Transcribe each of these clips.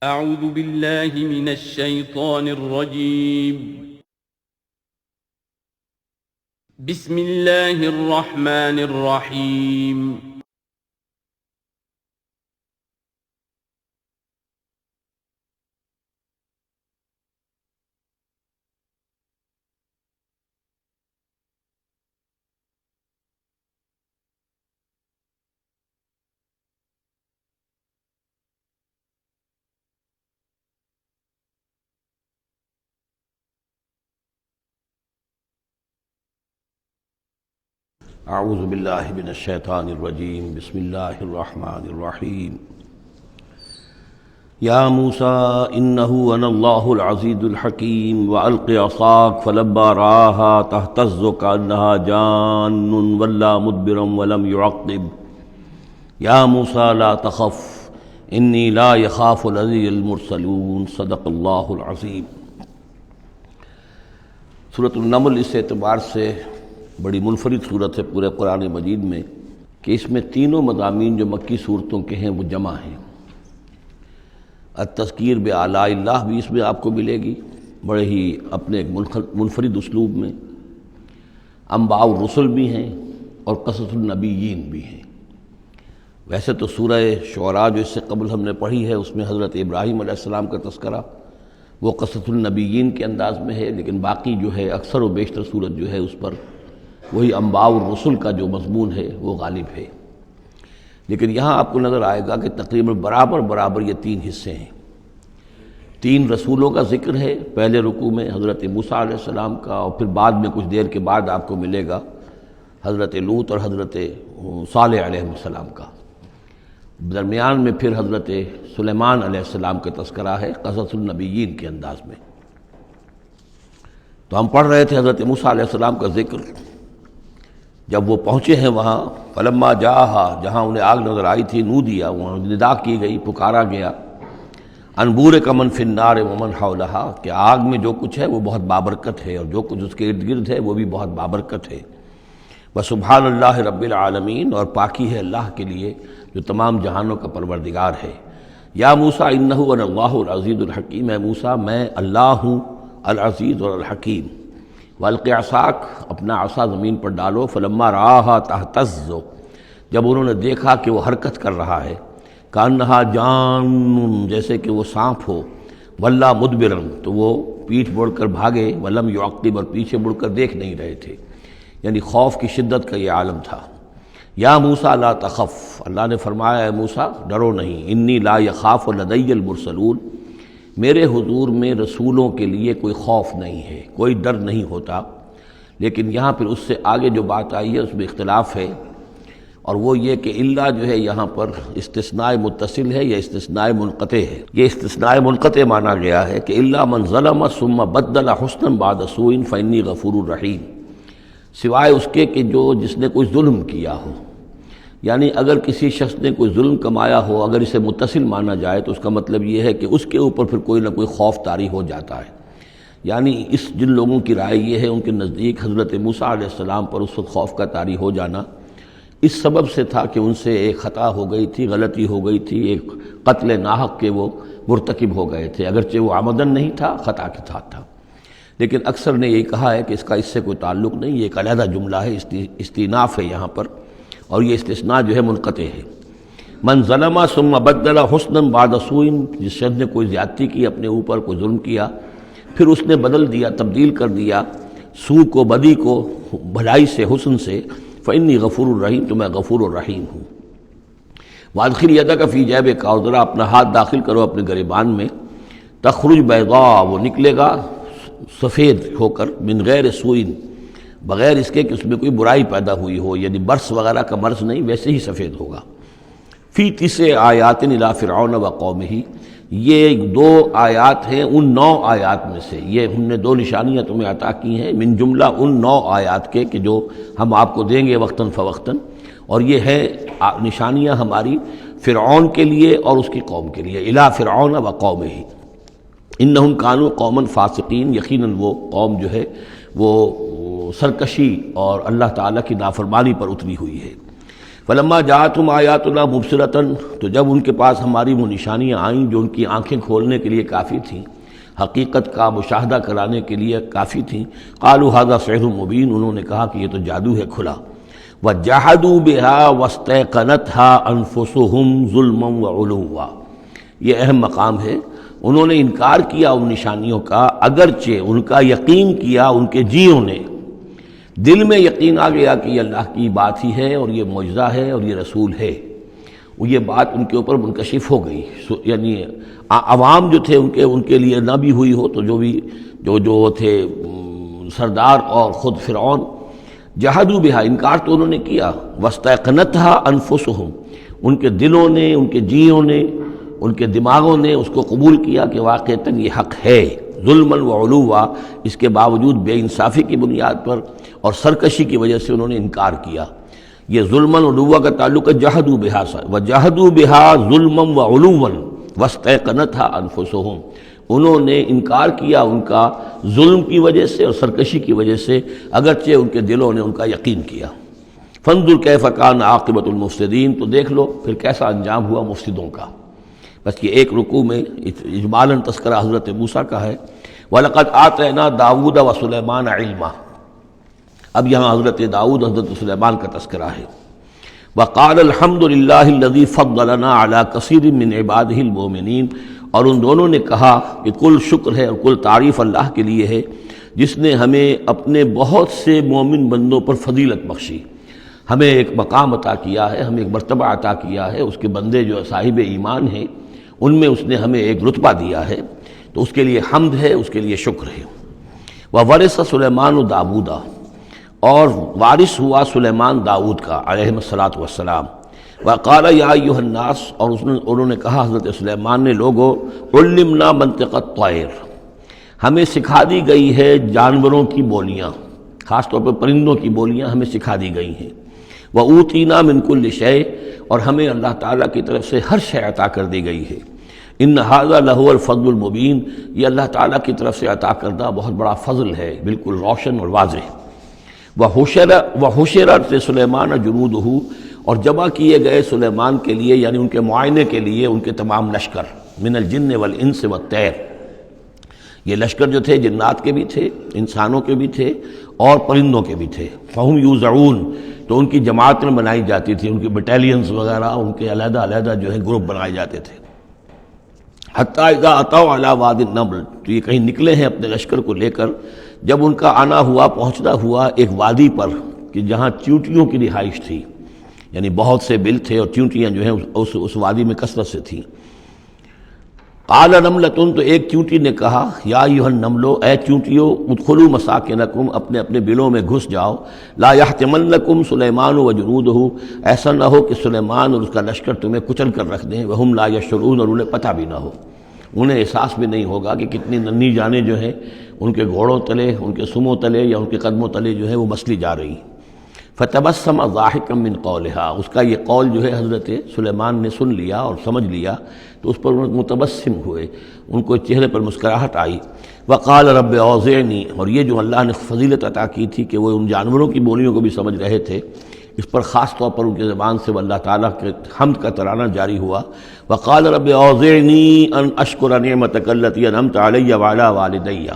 أعوذ بالله من الشيطان الرجيم. بسم الله الرحمن الرحيم. اعوذ باللہ من الشیطان الرجیم بسم اللہ الرحمن الرحیم یا موسیٰ انہ انا اللہ العزیز الحکیم والق عصاک فلما رآها تہتز کأنہا جان ولا مدبرا ولم يعقب یا موسیٰ لا تخف انی لا یخاف لدی المرسلون صدق اللہ العظیم۔ سورۃ النمل اس اعتبار سے بڑی منفرد صورت ہے پورے قرآن مجید میں کہ اس میں تینوں مضامین جو مکی صورتوں کے ہیں وہ جمع ہیں۔ التذکیر بآلاء اللہ بھی اس میں آپ کو ملے گی بڑے ہی اپنے ایک منفرد اسلوب میں، انباء الرسل بھی ہیں اور قصص النبیین بھی ہیں۔ ویسے تو سورہ شعراء جو اس سے قبل ہم نے پڑھی ہے اس میں حضرت ابراہیم علیہ السلام کا تذکرہ وہ قصص النبیین کے انداز میں ہے، لیکن باقی جو ہے اکثر و بیشتر صورت جو ہے اس پر وہی انباء الرسل کا جو مضمون ہے وہ غالب ہے۔ لیکن یہاں آپ کو نظر آئے گا کہ تقریباً برابر یہ تین حصے ہیں۔ تین رسولوں کا ذکر ہے، پہلے رکوع میں حضرت موسیٰ علیہ السلام کا، اور پھر بعد میں کچھ دیر کے بعد آپ کو ملے گا حضرت لوط اور حضرت صالح علیہ السلام کا۔ درمیان میں پھر حضرت سلیمان علیہ السلام کا تذکرہ ہے قصص النبیین کے انداز میں۔ تو ہم پڑھ رہے تھے حضرت موسیٰ علیہ السلام کا ذکر، جب وہ پہنچے ہیں وہاں فلما جاہا، جہاں انہیں آگ نظر آئی تھی، نودیا، وہاں ندا کی گئی، پکارا گیا، انبور کا من فی النار ومن حولہا، کہ آگ میں جو کچھ ہے وہ بہت بابرکت ہے اور جو کچھ اس کے ارد گرد ہے وہ بھی بہت بابرکت ہے۔ وسبحان اللہ رب العالمین، اور پاکی ہے اللہ کے لیے جو تمام جہانوں کا پروردگار ہے۔ یا موسیٰ انہ انا اللہ العزیز الحکیم، اے موسیٰ میں اللہ ہوں العزیز اور الحکیم۔ والق عصاک، اپنا عصا زمین پر ڈالو، فلما رآہا تہتز، جب انہوں نے دیکھا کہ وہ حرکت کر رہا ہے، کأنہا جان، جیسے کہ وہ سانپ ہو، ولا مدبرا، تو وہ پیٹھ موڑ کر بھاگے، ولم يعقب، اور پیچھے مڑ کر دیکھ نہیں رہے تھے، یعنی خوف کی شدت کا یہ عالم تھا۔ یا موسیٰ لا تخف، اللہ نے فرمایا اے موسیٰ ڈرو نہیں، انی لا یخاف لدی المرسلون، میرے حضور میں رسولوں کے لیے کوئی خوف نہیں ہے، کوئی ڈر نہیں ہوتا۔ لیکن یہاں پھر اس سے آگے جو بات آئی ہے اس میں اختلاف ہے، اور وہ یہ کہ اللہ جو ہے یہاں پر استثناء متصل ہے یا استثناء منقطع ہے۔ یہ استثناء منقطع مانا گیا ہے کہ الا من ظلم ثم بدل حسنا بعد سوء فانی غفور رحیم، سوائے اس کے کہ جس نے کوئی ظلم کیا ہو، یعنی اگر کسی شخص نے کوئی ظلم کمایا ہو، اگر اسے متصل مانا جائے تو اس کا مطلب یہ ہے کہ اس کے اوپر پھر کوئی نہ کوئی خوف طاری ہو جاتا ہے۔ یعنی جن لوگوں کی رائے یہ ہے، ان کے نزدیک حضرت موسیٰ علیہ السلام پر اس وقت خوف کا طاری ہو جانا اس سبب سے تھا کہ ان سے ایک خطا ہو گئی تھی، غلطی ہو گئی تھی، ایک قتل ناحق کے وہ مرتکب ہو گئے تھے، اگرچہ وہ عمدن نہیں تھا، خطا کے ساتھ تھا۔ لیکن اکثر نے یہی کہا ہے کہ اس کا اس سے کوئی تعلق نہیں، یہ ایک علیحدہ جملہ ہے، استئناف ہے یہاں پر، اور یہ استثناء جو ہے منقطع ہے۔ من ظلم ثم بدل حسنا بعد سوء، جس شخص نے کوئی زیادتی کی، اپنے اوپر کوئی ظلم کیا، پھر اس نے بدل دیا، تبدیل کر دیا سوء کو، بدی کو، بھلائی سے، حسن سے، فانی غفور الرحیم، تو میں غفور الرحیم ہوں۔ وادخل یدک فی جیبک، اور ذرا اپنا ہاتھ داخل کرو اپنے گریبان میں، تخرج بیضاء، وہ نکلے گا سفید ہو کر، من غیر سوء، بغیر اس کے کہ اس میں کوئی برائی پیدا ہوئی ہو، یعنی برس وغیرہ کا مرض نہیں، ویسے ہی سفید ہوگا۔ فی 9 آیات الی فرعون و قومہ، یہ 2 آیات ہیں ان 9 آیات میں سے، یہ ہم نے 2 نشانیاں تمہیں عطا کی ہیں من جملہ ان 9 آیات کے کہ جو ہم آپ کو دیں گے وقتاً فوقتاً، اور یہ ہے نشانیاں ہماری فرعون کے لیے اور اس کی قوم کے لیے، الی فرعون و قومہ انہم کانوا قوما فاسقین، یقیناً وہ قوم جو ہے وہ سرکشی اور اللہ تعالیٰ کی نافرمانی پر اتری ہوئی ہے۔ فلما جاءتهم آیاتنا مبصرۃ، تو جب ان کے پاس ہماری وہ نشانیاں آئیں جو ان کی آنکھیں کھولنے کے لیے کافی تھیں، حقیقت کا مشاہدہ کرانے کے لیے کافی تھیں، قالوا ھذا سحر مبین، انہوں نے کہا کہ یہ تو جادو ہے کھلا، وجحدوا بها واستيقنتها انفسهم ظلما وعلوا، یہ اہم مقام ہے، انہوں نے انکار کیا ان نشانیوں کا اگرچہ ان کا یقین کیا ان کے جیوں نے، دل میں یقین آ گیا کہ یہ اللہ کی بات ہی ہے اور یہ معجزہ ہے اور یہ رسول ہے، وہ یہ بات ان کے اوپر منکشف ہو گئی، یعنی عوام جو تھے ان کے لیے نہ بھی ہوئی ہو تو جو تھے سردار اور خود فرعون، جحدوا بہا، انکار تو انہوں نے کیا، واستيقنتها انفسهم، ان کے دلوں نے، ان کے جیوں نے، ان کے دماغوں نے اس کو قبول کیا کہ واقعتاً یہ حق ہے، ظلما وعلوا، اس کے باوجود بے انصافی کی بنیاد پر اور سرکشی کی وجہ سے انہوں نے انکار کیا۔ یہ ظلما وعلوا کا تعلق ہے جحدوا بہا سے، وجحدوا بہا ظلما وعلوا واستيقنتها انفسهم، انہوں نے انکار کیا ان کا ظلم کی وجہ سے اور سرکشی کی وجہ سے، اگرچہ ان کے دلوں نے ان کا یقین کیا۔ فانظر کیف کان عاقبۃ المفسدین، تو دیکھ لو پھر کیسا انجام ہوا مفسدوں کا۔ بس یہ ایک رکوع میں اجمالاً تذکرہ حضرت موسیٰ کا ہے، وَلَقَدْ آتَيْنَا دَاوُودَ وَسُلَيْمَانَ عِلْمًا، اب یہاں حضرت داؤد حضرت سلیمان کا تذکرہ ہے۔ وَقَالَ الْحَمْدُ لِلَّهِ الَّذِي فَضَّلَنَا عَلَى كَثِيرٍ مِّنْ عِبَادِهِ الْمُؤْمِنِينَ، اور ان دونوں نے کہا کہ کل شکر ہے اور کل تعریف اللہ کے لیے ہے جس نے ہمیں اپنے بہت سے مومن بندوں پر فضیلت بخشی، ہمیں ایک مقام عطا کیا ہے، ہمیں ایک مرتبہ عطا کیا ہے، اس کے بندے جو صاحب ایمان ہیں ان میں اس نے ہمیں ایک رتبہ دیا ہے، تو اس کے لیے حمد ہے، اس کے لیے شکر ہے۔ وَوَرِثَ سُلَيْمَانُ دَاوُودَ، اور وارث ہوا سلیمان داؤد کا علیہ الصلاۃ والسلام۔ وقال یا ایھا الناس، اور انہوں نے کہا حضرت سلیمان نے، لوگو علمنا منطق الطیر، ہمیں سکھا دی گئی ہے جانوروں کی بولیاں، خاص طور پر پرندوں کی بولیاں ہمیں سکھا دی گئی ہیں، وَأُوتِینَا مِن كُلِّ شَیْءٍ، اور ہمیں اللہ تعالیٰ کی طرف سے ہر شے عطا کر دی گئی ہے، ان ھذا لہو الفضل المبین، یہ اللہ تعالیٰ کی طرف سے عطا کردہ بہت بڑا فضل ہے، بالکل روشن اور واضح۔ وَحُشِرَتْ لِسُلَیْمَانَ جُنُودُهُ، اور جمع کیے گئے سلیمان کے لیے، یعنی ان کے معائنے کے لیے، ان کے تمام لشکر، من الجن والانس والطیر، یہ لشکر جو تھے جنات کے بھی تھے، انسانوں کے بھی تھے اور پرندوں کے بھی تھے، فہم یوزعون، تو ان کی جماعتیں بنائی جاتی تھی، ان کی بٹالینز وغیرہ، ان کے علیحدہ علیحدہ جو ہے گروپ بنائے جاتے تھے۔ حتیٰ اذا اتوا علی وادی النمل، تو یہ کہیں نکلے ہیں اپنے لشکر کو لے کر، جب ان کا آنا ہوا، پہنچنا ہوا ایک وادی پر کہ جہاں چیونٹیوں کی رہائش تھی، یعنی بہت سے بل تھے اور چیونٹیاں جو ہیں اس وادی میں کثرت سے تھیں۔ قال نملۃ، تو ایک چیونٹی نے کہا، یا ایھا النمل، اے چیونٹیوں، ادخلوا مساکنکم، اپنے اپنے بلوں میں گھس جاؤ، لا یحطمنکم سلیمان وجنودہ، ایسا نہ ہو کہ سلیمان اور اس کا لشکر تمہیں کچل کر رکھ دیں، وہم لا یشعرون، اور انہیں پتہ بھی نہ ہو، انہیں احساس بھی نہیں ہوگا کہ کتنی ننھی جانیں جو ہیں ان کے گھوڑوں تلے، ان کے سموں تلے یا ان کے قدموں تلے جو ہے وہ مسلی جا رہی۔ فتبسم ضاحکا من قولہا، اس کا یہ قول جو ہے حضرت سلیمان نے سن لیا اور سمجھ لیا تو اس پر متبسم ہوئے، ان کو چہرے پر مسکراہٹ آئی۔ وقال رب اوزعنی، اور یہ جو اللہ نے فضیلت عطا کی تھی کہ وہ ان جانوروں کی بولیوں کو بھی سمجھ رہے تھے، اس پر خاص طور پر ان کی زبان سے اللہ تعالیٰ کے حمد کا ترانہ جاری ہوا۔ وقال رب اوزعنی ان اشکر نعمتک التی انعمت علی وعلی والدی،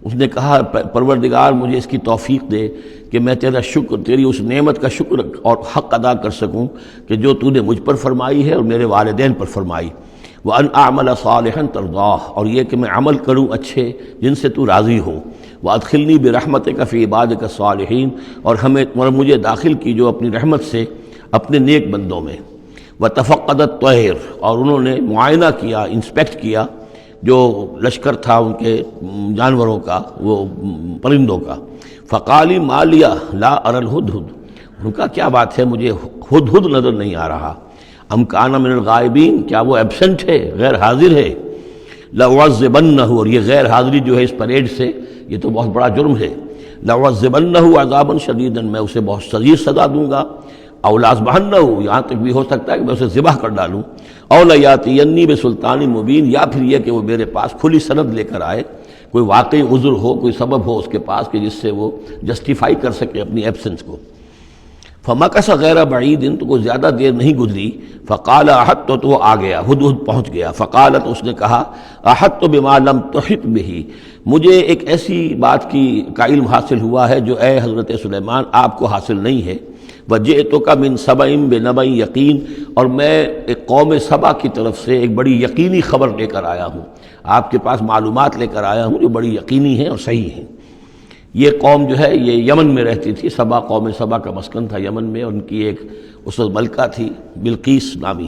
اس نے کہا پروردگار مجھے اس کی توفیق دے کہ میں تیرا شکر، تیری اس نعمت کا شکر اور حق ادا کر سکوں کہ جو تو نے مجھ پر فرمائی ہے اور میرے والدین پر فرمائی۔ وَأَنْ أَعْمَلَ صَالِحًا تَرْضَاهُ، اور یہ کہ میں عمل کروں اچھے جن سے تو راضی ہو۔ وَأَدْخِلْنِي بِرَحْمَتِكَ فِي عِبَادِكَ الصَّالِحِينَ، اور مجھے داخل کی جو اپنی رحمت سے اپنے نیک بندوں میں۔ وَتَفَقَّدَ الطَّيْرَ، اور انہوں نے معائنہ کیا، انسپیکٹ کیا جو لشکر تھا ان کے جانوروں کا، وہ پرندوں کا۔ فقالی ما لیا لا اری الہدہد، ان کا کیا بات ہے مجھے ہدہد نظر نہیں آ رہا۔ ام کان من الغائبین، کیا وہ ایبسنٹ ہے، غیر حاضر ہے۔ لأعذبنہ، اور یہ غیر حاضری جو ہے اس پریڈ سے، یہ تو بہت بڑا جرم ہے۔ لأعذبنہ عذابا شدیدا، میں اسے بہت شدید سزا دوں گا۔ او لأذبحنہ، یہاں تک بھی ہو سکتا ہے کہ میں اسے ذبح کر ڈالوں۔ او لیاتینی بسلطان مبین، یا پھر یہ کہ وہ میرے پاس کھلی سند لے کر آئے، کوئی واقعی عذر ہو، کوئی سبب ہو اس کے پاس کہ جس سے وہ جسٹیفائی کر سکے اپنی ایبسنس کو۔ فمکث غیر بعید، تو کوئی زیادہ دیر نہیں گزری، فقال احط، تو وہ آ گیا، ہدہد پہنچ گیا، فقالت، اس نے کہا احط بما لم تحط به، مجھے ایک ایسی بات کا علم حاصل ہوا ہے جو اے حضرت سلیمان آپ کو حاصل نہیں ہے، وجئتک من سبأ بنبأ یقین، اور میں ایک قوم سبا کی طرف سے ایک بڑی یقینی خبر لے کر آیا ہوں، آپ کے پاس معلومات لے کر آیا ہوں جو بڑی یقینی ہیں اور صحیح ہیں۔ یہ قوم جو ہے یہ یمن میں رہتی تھی، سبا، قوم سبا کا مسکن تھا یمن میں، ان کی ایک اس وقت ملکہ تھی بلقیس نامی۔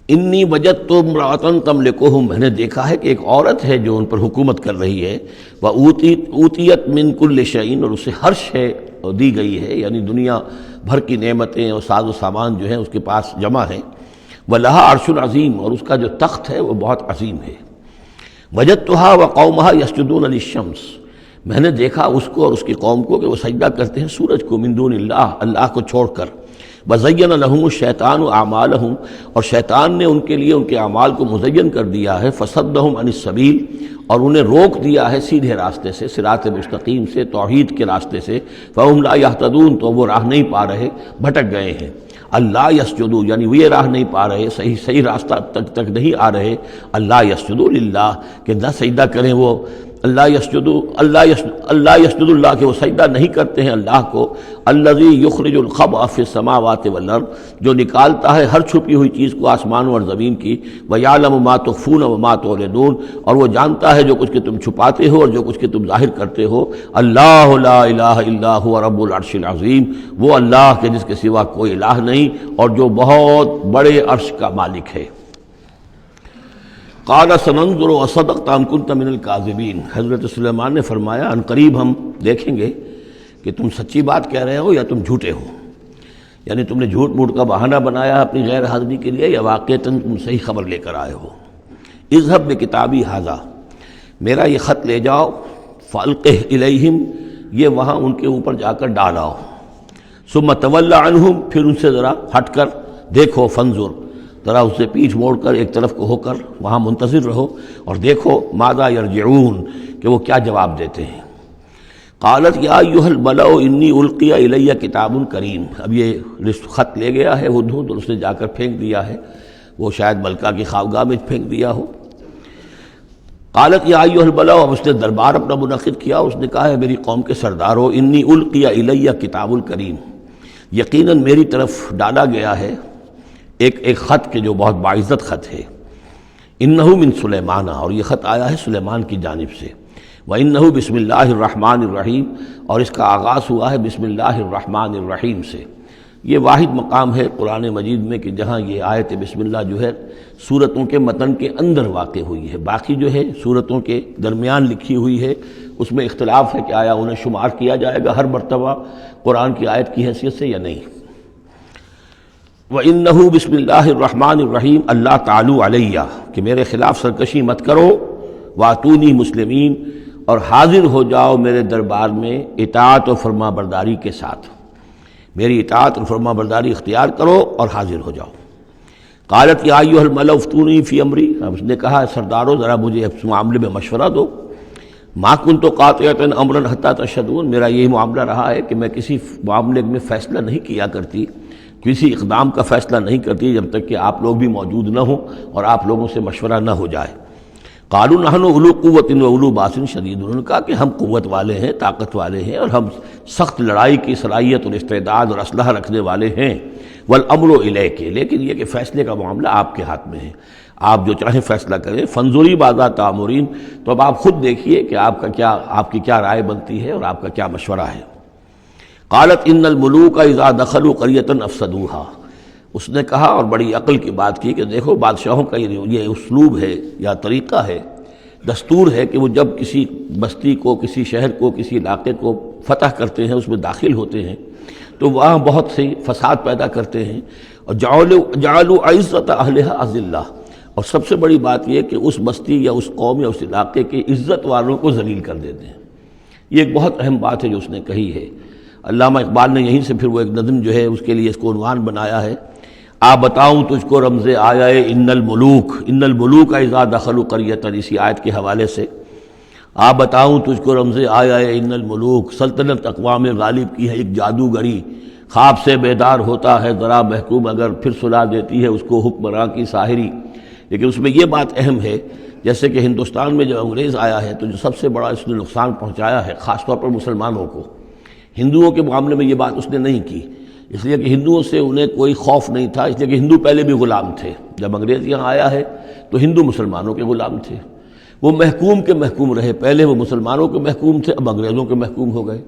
انی وجدت امرأۃ تملکہم، میں نے دیکھا ہے کہ ایک عورت ہے جو ان پر حکومت کر رہی ہے، وأوتیت من کل شیء، اور اسے ہر شے دی گئی ہے، یعنی دنیا بھر کی نعمتیں اور ساز و سامان جو ہیں اس کے پاس جمع ہیں، وَلَهَا عَرْشٌ عَظِيمٌ، اور اس کا جو تخت ہے وہ بہت عظیم ہے۔ وجدتها وقومها يسجدون للشمس، میں نے دیکھا اس کو اور اس کی قوم کو کہ وہ سجدہ کرتے ہیں سورج کو، من دون اللہ، اللہ کو چھوڑ کر۔ وزین لهم الشیطان اعمالهم، اور شیطان نے ان کے لیے ان کے اعمال کو مزین کر دیا ہے، فصدهم عن السبیل، اور انہیں روک دیا ہے سیدھے راستے سے، صراط مستقیم سے، توحید کے راستے سے، فهم لا يهتدون، تو وہ راہ نہیں پا رہے، بھٹک گئے ہیں۔ اللہ یسجدو، یعنی وہ یہ راہ نہیں پا رہے، صحیح راستہ تک نہیں آ رہے، اللہ یسجدو للہ، کہ نہ سجدہ کریں وہ، اللہ یسجدو اللہ کہ وہ سجدہ نہیں کرتے ہیں اللہ کو، الذی یخرج الخبء فی السماوات والارض، جو نکالتا ہے ہر چھپی ہوئی چیز کو آسمانوں اور زمین کی، ویعلم ما تخفون وما تعلنون، اور وہ جانتا ہے جو کچھ کہ تم چھپاتے ہو اور جو کچھ کہ تم ظاہر کرتے ہو۔ اللہ لا الہ الا هو رب العرش العظیم، وہ اللہ کے جس کے سوا کوئی الہ نہیں اور جو بہت بڑے عرش کا مالک ہے۔ قال سننظر اصدقت ام كنت من الكاذبین، حضرت سلیمان نے فرمایا ان قریب ہم دیکھیں گے کہ تم سچی بات کہہ رہے ہو یا تم جھوٹے ہو، یعنی تم نے جھوٹ موٹ کا بہانہ بنایا اپنی غیر حاضری کے لیے یا واقعتاً تم صحیح خبر لے کر آئے ہو۔ اذهب بکتابی ھذا، میرا یہ خط لے جاؤ، فالقہ الیہم، یہ وہاں ان کے اوپر جا کر ڈالاؤ، ثم تول عنہم، پھر ان سے ذرا ہٹ کر دیکھو، فانظر، ذرا اس سے پیٹھ موڑ کر ایک طرف کو ہو کر وہاں منتظر رہو اور دیکھو، ماذا یرجعون، کہ وہ کیا جواب دیتے ہیں۔ قالت یا ایھا الملأ انی القی الی کتاب کریم، اب یہ خط لے گیا ہے ہدہد اور اس نے جا کر پھینک دیا ہے، وہ شاید ملکہ کی خوابگاہ میں پھینک دیا ہو۔ قالت یا ایھا الملأ، اب اس نے دربار اپنا منعقد کیا، اس نے کہا ہے میری قوم کے سردارو، انی القی الی کتاب الکریم، یقیناً میری طرف ڈالا گیا ہے ایک خط کے جو بہت باعزت خط ہے، انہ من سلیمان، اور یہ خط آیا ہے سلیمان کی جانب سے، وانہ بسم اللہ الرحمن الرحیم، اور اس کا آغاز ہوا ہے بسم اللہ الرحمن الرحیم سے۔ یہ واحد مقام ہے قرآن مجید میں کہ جہاں یہ آیت بسم اللہ جو ہے سورتوں کے متن کے اندر واقع ہوئی ہے، باقی جو ہے سورتوں کے درمیان لکھی ہوئی ہے، اس میں اختلاف ہے کہ آیا انہیں شمار کیا جائے گا ہر مرتبہ قرآن کی آیت کی حیثیت سے یا نہیں۔ وَإِنَّهُ بسم اللہ الرحمن الرحیم اللہ تعالیٰ علیہ، کہ میرے خلاف سرکشی مت کرو، وَأْتُونِي مسلمین، اور حاضر ہو جاؤ میرے دربار میں اطاعت و فرما برداری کے ساتھ، میری اطاعت اور فرما برداری اختیار کرو اور حاضر ہو جاؤ۔ قالت یا ایھا الملأ افتونی فی امری، اب اس نے کہا سردارو ذرا مجھے اس معاملے میں مشورہ دو، ما کنت قاطعۃ امرا حتی تشہدون، میرا یہی معاملہ رہا ہے کہ میں کسی معاملے میں فیصلہ نہیں کیا کرتی، کسی اقدام کا فیصلہ نہیں کرتی جب تک کہ آپ لوگ بھی موجود نہ ہوں اور آپ لوگوں سے مشورہ نہ ہو جائے۔ قالوا نحن اولو قوت و اولو باس شدید، انہوں نے کہا کہ ہم قوت والے ہیں، طاقت والے ہیں، اور ہم سخت لڑائی کی صلاحیت اور استعداد اور اسلحہ رکھنے والے ہیں، والامر الیک، لیکن یہ کہ فیصلے کا معاملہ آپ کے ہاتھ میں ہے، آپ جو چاہیں فیصلہ کریں، فانظری ماذا تأمرین، تو اب آپ خود دیکھیے کہ آپ کی کیا رائے بنتی ہے اور آپ کا کیا مشورہ ہے۔ قالت ان الملوک اذا دخلوا قریۃ افسدوها، اس نے کہا اور بڑی عقل کی بات کی کہ دیکھو بادشاہوں کا یہ اسلوب ہے یا طریقہ ہے، دستور ہے کہ وہ جب کسی بستی کو، کسی شہر کو، کسی علاقے کو فتح کرتے ہیں، اس میں داخل ہوتے ہیں تو وہاں بہت سے فساد پیدا کرتے ہیں، اور جعلوا عزت اہلها اذلہ، اور سب سے بڑی بات یہ کہ اس بستی یا اس قوم یا اس علاقے کے عزت والوں کو ذلیل کر دیتے ہیں۔ یہ ایک بہت اہم بات ہے جو اس نے کہی ہے۔ علامہ اقبال نے یہیں سے پھر وہ ایک نظم جو ہے اس کے لیے اس کو عنوان بنایا ہے، آ بتاؤں تجھ کو رمز آیا ان الملوک اذا دخلوا قریۃ، اسی آیت کے حوالے سے آ بتاؤں تجھ کو رمز آیا ان الملوک، سلطنت اقوام غالب کی ہے ایک جادوگری، خواب سے بیدار ہوتا ہے ذرا محکوم اگر پھر سلا دیتی ہے اس کو حکمراں کی ساحری۔ لیکن اس میں یہ بات اہم ہے، جیسے کہ ہندوستان میں جب انگریز آیا ہے تو جو سب سے بڑا اس نے نقصان پہنچایا ہے خاص طور پر مسلمانوں کو، ہندوؤں کے معاملے میں یہ بات اس نے نہیں کی، اس لیے کہ ہندوؤں سے انہیں کوئی خوف نہیں تھا، اس لیے کہ ہندو پہلے بھی غلام تھے۔ جب انگریز یہاں آیا ہے تو ہندو مسلمانوں کے غلام تھے، وہ محکوم کے محکوم رہے، پہلے وہ مسلمانوں کے محکوم تھے، اب انگریزوں کے محکوم ہو گئے۔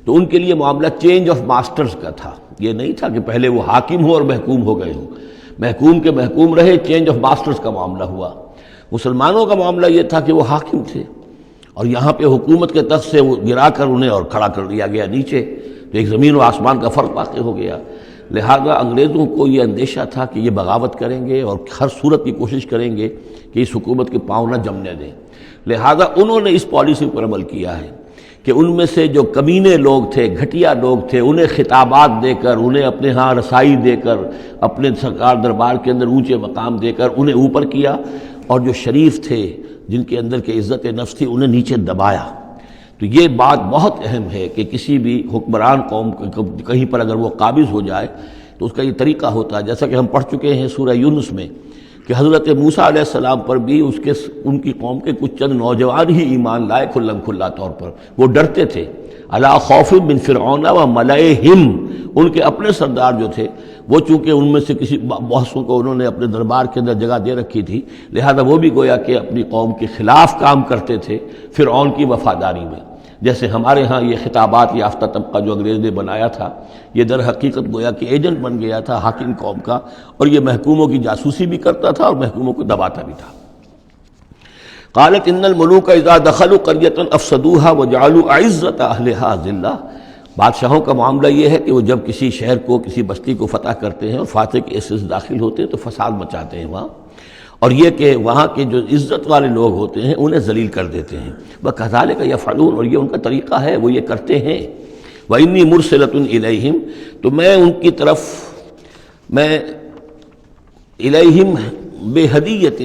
تو ان کے لیے معاملہ چینج آف ماسٹرز کا تھا، یہ نہیں تھا کہ پہلے وہ حاکم ہو اور محکوم ہو گئے ہوں، محکوم کے محکوم رہے، چینج آف ماسٹرز کا معاملہ ہوا۔ مسلمانوں کا معاملہ یہ تھا کہ وہ حاکم تھے اور یہاں پہ حکومت کے تخت سے وہ گرا کر انہیں اور کھڑا کر دیا گیا نیچے، تو ایک زمین و آسمان کا فرق واقع ہو گیا۔ لہذا انگریزوں کو یہ اندیشہ تھا کہ یہ بغاوت کریں گے اور ہر صورت کی کوشش کریں گے کہ اس حکومت کے پاؤں نہ جمنے دیں، لہذا انہوں نے اس پالیسی پر عمل کیا ہے کہ ان میں سے جو کمینے لوگ تھے، گھٹیا لوگ تھے، انہیں خطابات دے کر، انہیں اپنے ہاں رسائی دے کر، اپنے سرکار دربار کے اندر اونچے مقام دے کر انہیں اوپر کیا، اور جو شریف تھے جن کے اندر کے عزت نفس تھی انہیں نیچے دبایا۔ تو یہ بات بہت اہم ہے کہ کسی بھی حکمران قوم کہیں پر اگر وہ قابض ہو جائے تو اس کا یہ طریقہ ہوتا ہے، جیسا کہ ہم پڑھ چکے ہیں سورہ یونس میں کہ حضرت موسیٰ علیہ السلام پر بھی ان کی قوم کے کچھ چند نوجوان ہی ایمان لائے کھلا طور پر، وہ ڈرتے تھے۔ الا خوف من فرعون و ملئہم، ان کے اپنے سردار جو تھے وہ چونکہ ان میں سے کسی بحثوں کو انہوں نے اپنے دربار کے اندر جگہ دے رکھی تھی، لہذا وہ بھی گویا کہ اپنی قوم کے خلاف کام کرتے تھے فرعون کی وفاداری میں۔ جیسے ہمارے ہاں یہ خطابات یافتہ طبقہ جو انگریز نے بنایا تھا، یہ در حقیقت گویا کہ ایجنٹ بن گیا تھا حاکم قوم کا، اور یہ محکوموں کی جاسوسی بھی کرتا تھا اور محکوموں کو دباتا بھی تھا۔ قالت ان الملوک اذا دخلوا قرية افسدوها وجعلوا اعزة اهلها ذلہ، بادشاہوں کا معاملہ یہ ہے کہ وہ جب کسی شہر کو، کسی بستی کو فتح کرتے ہیں اور فاتح کے حصے سے داخل ہوتے ہیں تو فساد مچاتے ہیں وہاں، اور یہ کہ وہاں کے جو عزت والے لوگ ہوتے ہیں انہیں ذلیل کر دیتے ہیں۔ وَكَذَلِكَ يَفْعَلُونَ، اور یہ ان کا طریقہ ہے، وہ یہ کرتے ہیں۔ وَإِنِّي مُرْسِلَةٌ إِلَيْهِمْ، تو میں ان کی طرف، میں إِلَيْهِمْ بِهَدِيَّةٍ،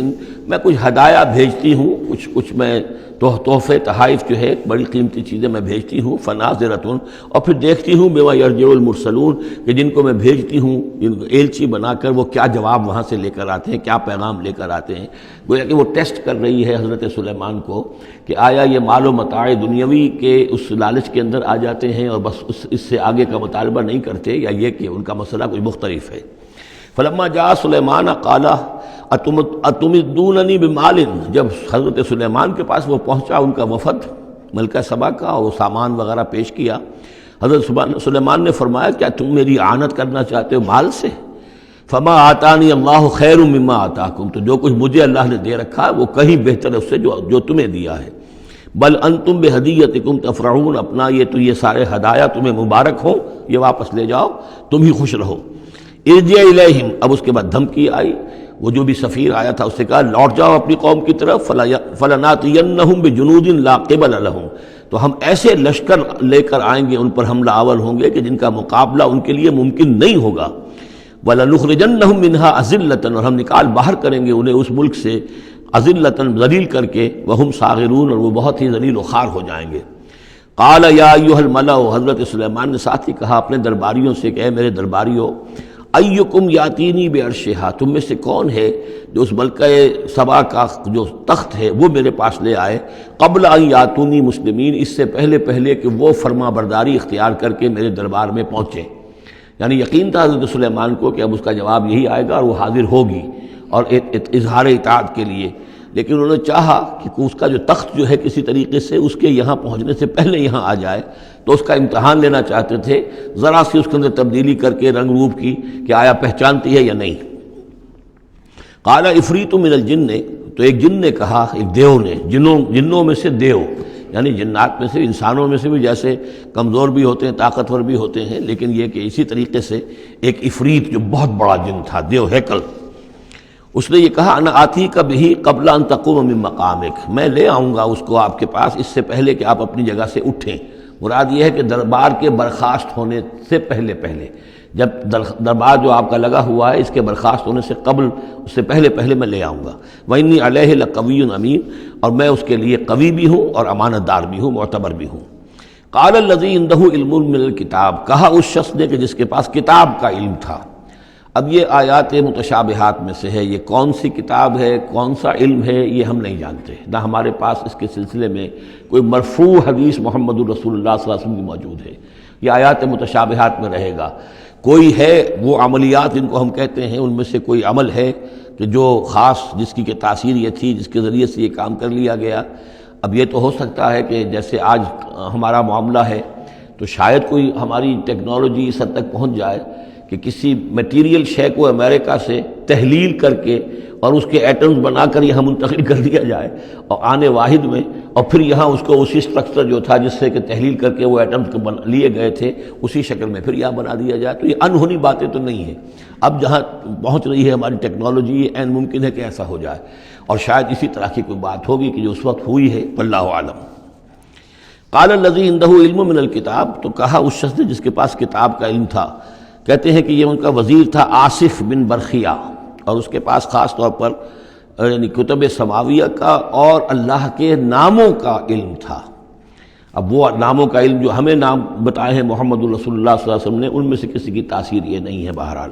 میں کچھ ہدایہ بھیجتی ہوں، کچھ میں تحفے تحائف جو ہے بڑی قیمتی چیزیں میں بھیجتی ہوں۔ فَنَاظِرَةٌ، اور پھر دیکھتی ہوں بِمَا يَرْجِعُ الْمُرْسَلُونَ، کہ جن کو میں بھیجتی ہوں جن کو ایلچی بنا کر وہ کیا جواب وہاں سے لے کر آتے ہیں، کیا پیغام لے کر آتے ہیں۔ گویا کہ وہ ٹیسٹ کر رہی ہے حضرت سلیمان کو کہ آیا یہ مال و متاع دنیاوی کے اس لالچ کے اندر آ جاتے ہیں اور بس اس سے آگے کا مطالبہ نہیں کرتے، یا یہ کہ ان کا مسئلہ کوئی مختلف ہے۔ فلما جاء سلیمان قال اتمدوننی بمال، جب حضرت سلیمان کے پاس وہ پہنچا ان کا وفد ملکہ سبا کا، اور وہ سامان وغیرہ پیش کیا، حضرت سلیمان نے فرمایا کیا تم میری اعانت کرنا چاہتے ہو مال سے؟ فما آتانی اللہ خیر مما آتاکم، تو جو کچھ مجھے اللہ نے دے رکھا ہے وہ کہیں بہتر ہے اس سے جو تمہیں دیا ہے۔ بل انتم بہدیتکم تفرحون، اپنا یہ سارے ہدایہ تمہیں مبارک ہو، یہ واپس لے جاؤ، تم ہی خوش رہو۔ ارجع الیہم، اب اس کے بعد دھمکی آئی، وہ جو بھی سفیر آیا تھا اس سے کہا لوٹ جاؤ اپنی قوم کی طرف، فلناتینہم بجنود لا قبل لہم، تو ہم ایسے لشکر لے کر آئیں گے، ان پر حملہ آور ہوں گے کہ جن کا مقابلہ ان کے لیے ممکن نہیں ہوگا۔ وَلَنُخْرِجَنَّهُم مِّنْهَا أَذِلَّةً، اور ہم نکال باہر کریں گے انہیں اس ملک سے أَذِلَّةً، ذلیل کر کے، وَهُمْ صَاغِرُونَ، اور وہ بہت ہی ذلیل و خوار ہو جائیں گے۔ قال یا ایھا الملأ، حضرت سلیمان نے ساتھ ہی کہا اپنے درباریوں سے کہ اے میرے درباریوں، ایکم یاتینی بعرشھا، تم میں سے کون ہے جو اس ملکہ سبا کا جو تخت ہے وہ میرے پاس لے آئے، قبل ان یاتونی مسلمین، اس سے پہلے کہ وہ فرما برداری اختیار کر کے میرے دربار میں پہنچے۔ یعنی یقین تھا حضرت سلیمان کو کہ اب اس کا جواب یہی آئے گا اور وہ حاضر ہوگی اور اظہار اطاعت کے لیے، لیکن انہوں نے چاہا کہ اس کا جو تخت جو ہے کسی طریقے سے اس کے یہاں پہنچنے سے پہلے یہاں آ جائے، تو اس کا امتحان لینا چاہتے تھے، ذرا سی اس کے اندر تبدیلی کر کے رنگ روپ کی کہ آیا پہچانتی ہے یا نہیں۔ قال عفریت من الجن، تو ایک جن نے کہا، ایک دیو نے، جنوں میں سے دیو، یعنی جنات میں سے، انسانوں میں سے بھی جیسے کمزور بھی ہوتے ہیں طاقتور بھی ہوتے ہیں، لیکن یہ کہ اسی طریقے سے ایک عفریت جو بہت بڑا جن تھا، دیو ہیکل، اس نے یہ کہا انا آتی کا بھی قبل ان تقوم من مقامک، میں لے آؤں گا اس کو آپ کے پاس اس سے پہلے کہ آپ اپنی جگہ سے اٹھیں۔ مراد یہ ہے کہ دربار کے برخاست ہونے سے پہلے جب دربار جو آپ کا لگا ہوا ہے اس کے برخاست ہونے سے قبل، اس سے پہلے میں لے آؤں گا۔ وَإِنِّي عَلَيْهِ لَقَوِيٌّ أَمِينٌ، اور میں اس کے لیے قوی بھی ہوں اور امانت دار بھی ہوں، معتبر بھی ہوں۔ قال الذی عندہ علم من الکتاب، کہا اس شخص نے کہ جس کے پاس کتاب کا علم تھا۔ اب یہ آیات متشابہات میں سے ہے، یہ کون سی کتاب ہے، کون سا علم ہے، یہ ہم نہیں جانتے، نہ ہمارے پاس اس کے سلسلے میں کوئی مرفوع حدیث محمد الرسول اللہ صلی اللہ علیہ وسلم کی موجود ہے۔ یہ آیات متشابہات میں رہے گا۔ کوئی ہے وہ عملیات جن کو ہم کہتے ہیں، ان میں سے کوئی عمل ہے کہ جو خاص جس کی کہ تاثیر یہ تھی، جس کے ذریعے سے یہ کام کر لیا گیا۔ اب یہ تو ہو سکتا ہے کہ جیسے آج ہمارا معاملہ ہے تو شاید کوئی ہماری ٹیکنالوجی اس حد تک پہنچ جائے کہ کسی میٹیریل شے کو امریکہ سے تحلیل کر کے اور اس کے ایٹمز بنا کر یہاں منتقل کر دیا جائے اور آنے واحد میں، اور پھر یہاں اس کو اسی سٹرکچر جو تھا جس سے کہ تحلیل کر کے وہ ایٹمز کو لیے گئے تھے اسی شکل میں پھر یہاں بنا دیا جائے۔ تو یہ انہونی باتیں تو نہیں ہیں۔ اب جہاں پہنچ رہی ہے ہماری ٹیکنالوجی، یہ عین ممکن ہے کہ ایسا ہو جائے، اور شاید اسی طرح کی کوئی بات ہوگی کہ جو اس وقت ہوئی ہے، واللہ اعلم۔ قال الذی عندہ علم من الکتاب، تو کہا اس شخص نے جس کے پاس کتاب کا علم تھا، کہتے ہیں کہ یہ ان کا وزیر تھا آصف بن برخیہ، اور اس کے پاس خاص طور پر یعنی کتب سماویہ کا اور اللہ کے ناموں کا علم تھا۔ اب وہ ناموں کا علم جو ہمیں نام بتائے ہیں محمد الرسول اللہ صلی اللہ علیہ وسلم نے، ان میں سے کسی کی تاثیر یہ نہیں ہے بہرحال،